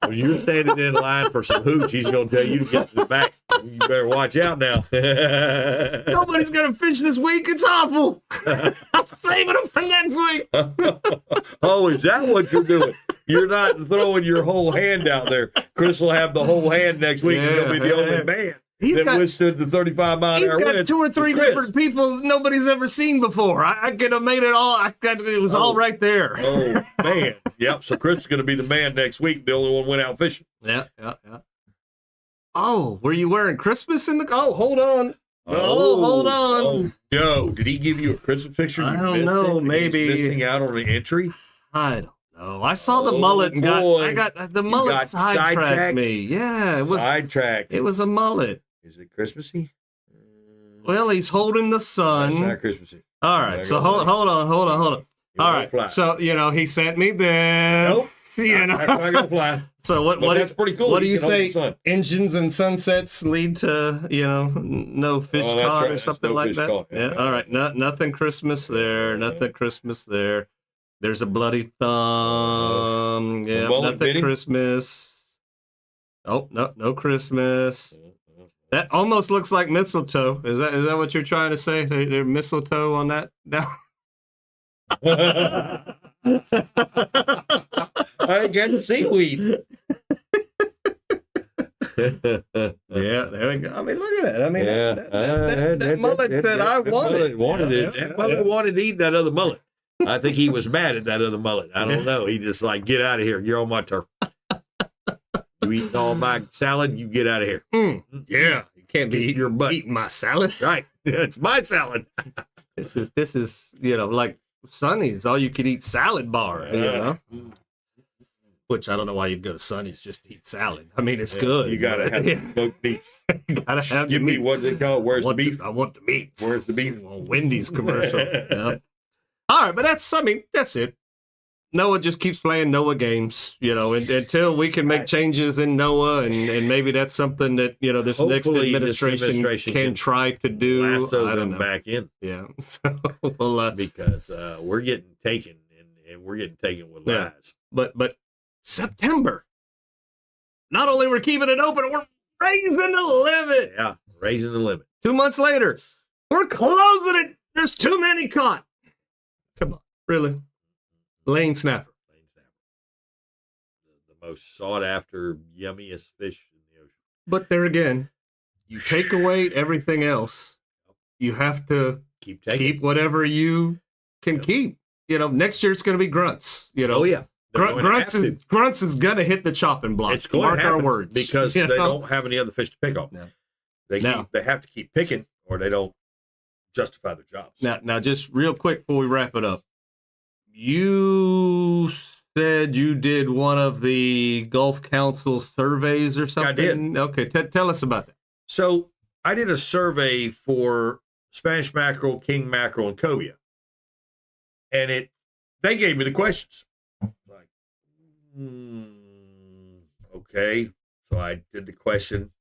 When you're standing in line for some hooch, he's going to tell you to get to the back. You better watch out now. Nobody's going to fish this week. It's awful. I'm saving them for next week. Oh, is that what you're doing? You're not throwing your whole hand out there. Chris will have the whole hand next week. He'll be the only man that withstood the 35-mile-an-hour wind. He's got 2 or 3 different people nobody's ever seen before. I could have made it all. It was all right there. Oh, man. Yep. So Chris is going to be the man next week. The only one went out fishing. Yeah. Oh, were you wearing Christmas in the? Oh, hold on. Hold on. Oh, no. Did he give you a Christmas picture? I don't know. Maybe he's missing out on an entry. I don't know. I saw the mullet and got the mullet sidetracked me. Yeah, it was sidetracked. It was a mullet. Is it Christmassy? Well, he's holding the sun. That's not Christmassy. All right. So hold on. All right. Fly. So he sent me this. Nope. That's not gonna fly. So what? That's pretty cool. What do you say? Engines and sunsets lead to no fish caught or something like that. Caught. Yeah. All right. Nothing Christmas there. Nothing Christmas there. There's a bloody thumb. Yeah. Nothing Christmas. Oh no Christmas. That almost looks like mistletoe. Is that what you're trying to say? They're mistletoe on that now. I get seaweed. Yeah, there we go. I mean, look at that. I mean, that mullet said I wanted. That mullet wanted to eat that other mullet. I think he was mad at that other mullet. I don't know. He just like, get out of here. You're on my turf. You eating all my salad? You get out of here. Yeah, you can't be your butt. eating my salad. Right. It's my salad. This is like Sonny's all you could eat salad bar. Which I don't know why you'd go to Sonny's just to eat salad. I mean, it's good. You gotta have smoked meats. You gotta have Give me what they call it. Where's the beef? I want the meat. Where's the beef? Well, Wendy's commercial. Yeah. All right, but that's it. NOAA just keeps playing NOAA games, until we can make changes in NOAA, and maybe that's something that this next Hopefully administration can try to do. I don't know. Back in, yeah. So, well, because we're getting taken, and we're getting taken with lies. But September, not only we're keeping it open, we're raising the limit. Yeah, raising the limit. 2 months later, we're closing it. There's too many caught. Come on, really? Lane snapper. The most sought after, yummiest fish in the ocean. But there again, you take away everything else. You have to keep whatever you can keep. Next year it's going to be grunts. Oh yeah, grunts is going to hit the chopping block. It's going to happen our words because they don't have any other fish to pick on. No. They have to keep picking, or they don't justify their jobs. Now, just real quick before we wrap it up. You said you did one of the Gulf Council surveys or something? I did. Okay, tell us about that. So I did a survey for Spanish mackerel, king mackerel, and cobia. And they gave me the questions. Like, okay. So I did the question.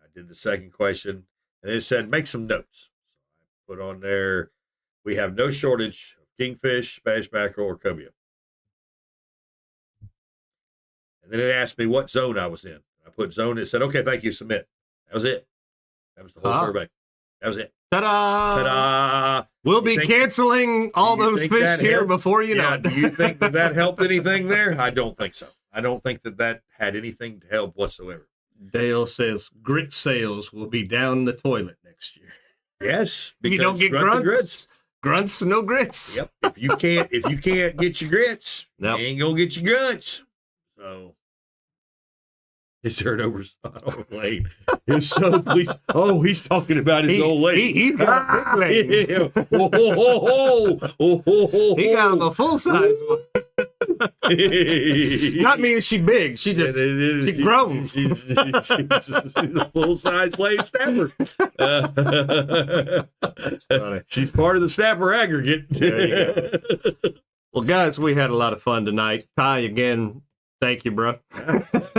I did the second question. And it said, make some notes. So I put on there, we have no shortage kingfish, Spanish mackerel, or cobia. And then it asked me what zone I was in. I put zone. It said, okay, thank you, submit. That was it. That was the whole survey. That was it. Ta-da! Ta-da! We'll be canceling all those fish here before you know it. Do you think that helped anything there? I don't think so. I don't think that had anything to help whatsoever. Dale says grit sales will be down the toilet next year. Yes. If you don't get grunts, no grits. Yep. If you can't get your grits, you ain't gonna get your grunts. So, is there an oversized old lane? If so, please. Oh, he's talking about his old lady. He's got a big lane. He got him a full size one. Not meaning she big. She just she grown. She's a full size blade snapper. That's funny. She's part of the snapper aggregate. There you go. Well, guys, we had a lot of fun tonight. Ty, again, thank you, bro.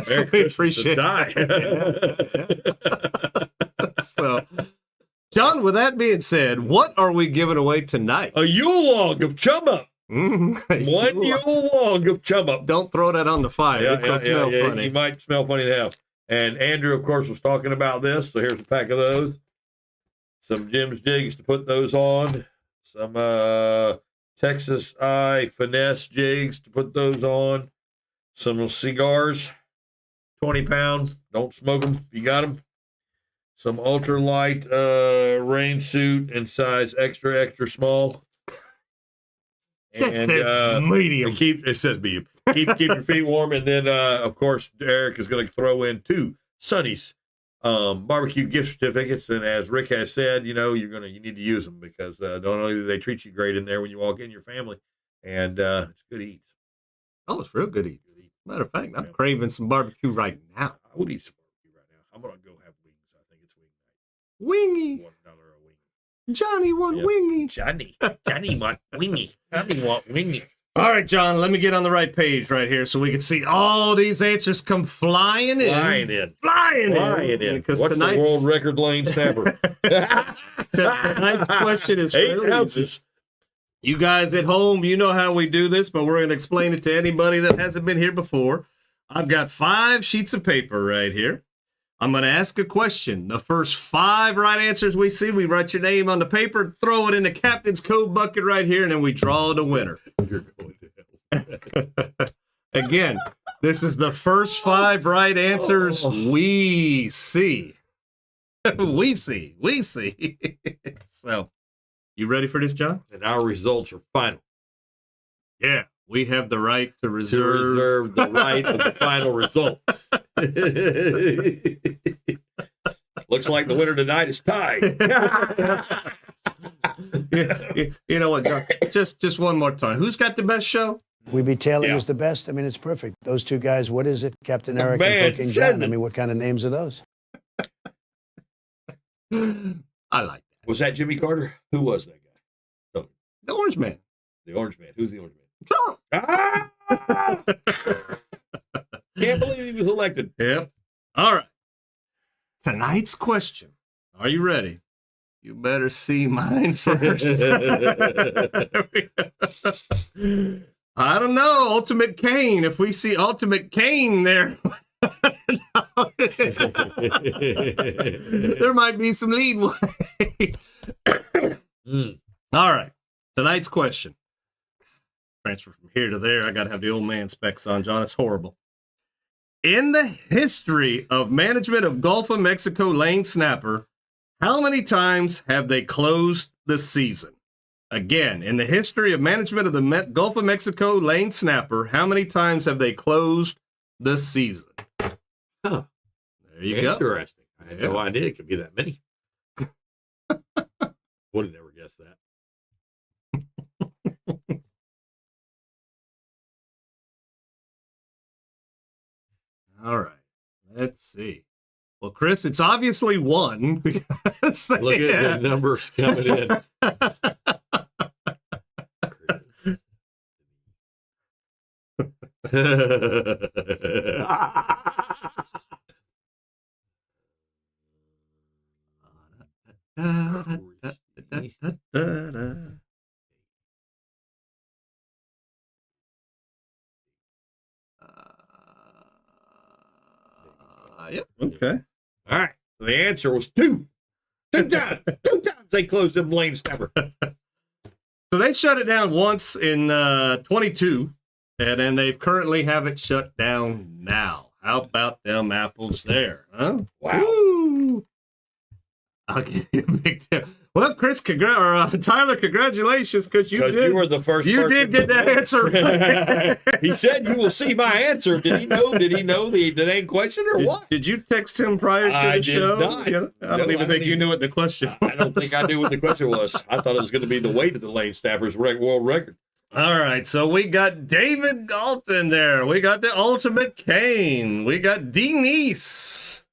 We appreciate it. So, John, with that being said, what are we giving away tonight? A Yule log of chum up. One Yule log of chum up. Don't throw that on the fire. It's going to smell funny. It might smell funny to hell. And Andrew, of course, was talking about this. So here's a pack of those. Some Jim's Jigs to put those on. Some Texas Eye Finesse Jigs to put those on. Some cigars, 20 pound. Don't smoke them. You got them. Some ultralight rain suit in size extra, extra small. That's medium. It says medium. Keep your feet warm. And then, of course, Eric is going to throw in 2 Sonny's barbecue gift certificates. And as Rick has said, you need to use them because not only do they treat you great in there when you walk in your family, and it's good eats. Oh, it's real good eats. Matter of fact, I'm craving some barbecue right now. I would eat some barbecue right now. I'm going to go have wings. I think it's wing night. $1 a wing. Johnny want wingy. Johnny want wingy. Johnny want wingy. All right, John, let me get on the right page right here so we can see all these answers come flying in. Because What's the world record lane snapper? Tonight's question is 8 ounces. You guys at home, you know how we do this, but we're going to explain it to anybody that hasn't been here before. I've got 5 sheets of paper right here. I'm going to ask a question. The first 5 right answers we see, we write your name on the paper, throw it in the Captain's Cove bucket right here, and then we draw the winner. You're going to hell. Again, this is the first 5 right answers we see. We see. So, you ready for this, John? And our results are final. Yeah, we have the right to To reserve. reserve the right of the final result. Looks like the winner tonight is tied. You know what, John? Just one more time. Who's got the best show? We Tailing Yeah. is the best. I mean, it's perfect. Those two guys, what is it? Captain Eric man and Proking said John. I it. mean, what kind of names are those? I like that. Was that Jimmy Carter? Who was that guy? The Orange Man. The Orange Man. Who's the Orange Man? Sure. Ah! Can't believe he was elected. Yep. All right. Tonight's question. Are you ready? You better see mine first. I don't know. Ultimate Kane. If we see Ultimate Kane there, there might be some leadway. All right. Tonight's question. Transfer from here to there. I got to have the old man specs on, John. It's horrible. In the history of management of Gulf of Mexico lane snapper, how many times have they closed the season? Again, in the history of management of the Gulf of Mexico lane snapper, how many times have they closed the season? Huh. There you go. Interesting. I had no idea it could be that many. Would have never guessed that. All right. Let's see. Well, Chris, it's obviously one because Look at the numbers coming in. Yep. Okay. All right. The answer was two. Two times. Two times they closed them lane snapper. So they shut it down once in 22, and then they currently have it shut down now. How about them apples there, huh? Wow. Woo! I'll give you a big tip. Well, Chris, Tyler, congratulations, because you were the first. You did get that answer right. He said, "You will see my answer." Did he know? Did he know the dang question or what? Did you text him prior to I the did show? not. Yeah, I don't even think you knew what the question was. I don't think I knew what the question was. I thought it was going to be the weight of the lane snappers world record. All right, so we got David Galton there. We got the Ultimate Kane. We got Denise.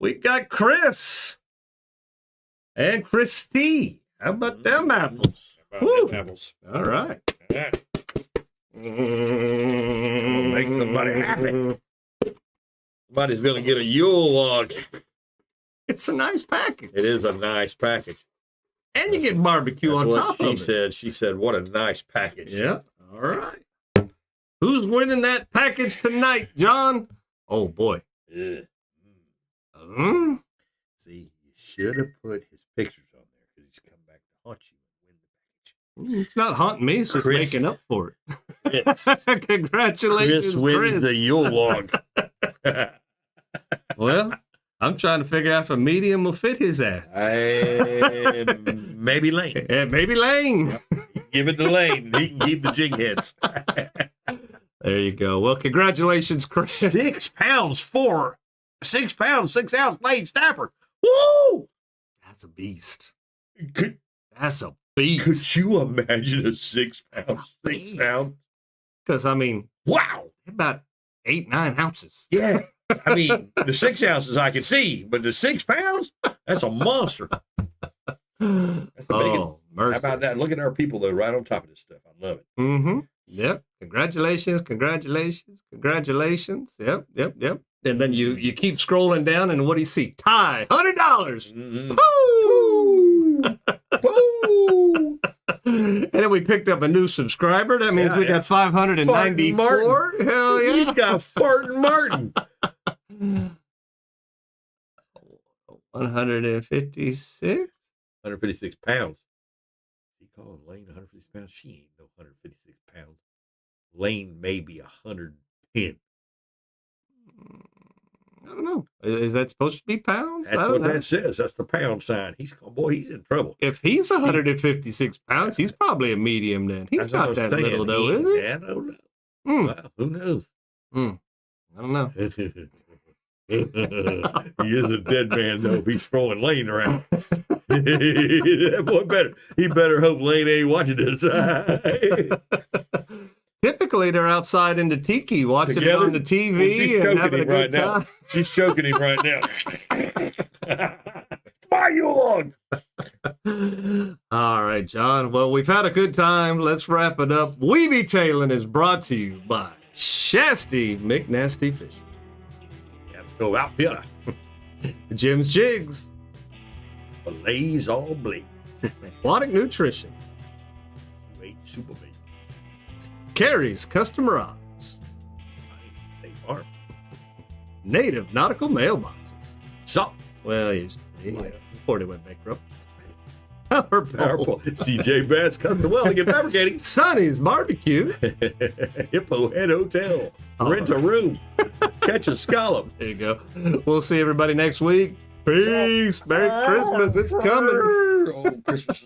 We got Chris. And Christy. How about them apples? Apples. All right. Yeah. Make somebody happy. Somebody's going to get a Yule log. It's a nice package. It is a nice package. And you get barbecue on top of it. She said, what a nice package. Yeah. All right. Who's winning that package tonight, John? Oh, boy. Ugh. See, you should have put his pictures on there because he's come back to haunt you and win the package. It's not haunting me. It's just Chris. making up for it. Yes. Congratulations, Chris wins Chris. the Yule log. Well, I'm trying to figure out if a medium will fit his ass. Maybe Lane. Yeah, maybe Lane. Give it to Lane. He can keep the jig heads. There you go. Well, congratulations, Chris. 6 pounds for 6 pounds, 6 ounce lane snapper. Woo! That's a beast. Could That's a beast. you imagine a 6 pound, 6 ounce? Because, I mean, Wow. about 8-9 ounces. Yeah. I mean, the 6 ounces I can see, but the 6 pounds, that's a monster. That's a big one. Mercy. How about that? Look at our people, though, right on top of this stuff. I love it. Mm-hmm. Yep. Congratulations. Yep. And then you keep scrolling down, and what do you see? Tie. $100. Mm-hmm. Woo! Woo! And then we picked up a new subscriber. That means we got 594. Hell yeah. We got Fartin Martin. 156. 156 pounds. He calling Lane 156 pounds? She ain't no 156 pounds. Lane may be 110. don't know. Is that supposed to be pounds? That's what that says. That's the pound sign. He's in trouble. If he's 156 pounds, he's probably a medium then. He's not that little though, is he? I don't know. Well, who knows? I don't know. He is a dead man though if he's throwing Lane around. That boy better hope Lane ain't watching this. Typically, they're outside in the tiki watching it on the TV and having a good time. She's choking him right now. Why you along? All right, John. Well, we've had a good time. Let's wrap it up. Weeby Tailing is brought to you by Shasty McNasty Fishing. Go outfitter. Jim's Jigs. Filletzall Blades. Aquatic Nutrition. You ate super bait. Karrie's Custom Rods. State Farm. Native Nautical Mailboxes. Salt. Well, before they went bankrupt. Powerful. CJ Bass Custom Welding and Fabricating. Sonny's Barbecue. Hippo Head Hotel. Rent a room. Catch a scallop. There you go. We'll see everybody next week. Peace. Merry Christmas. It's coming. Oh, Christmas.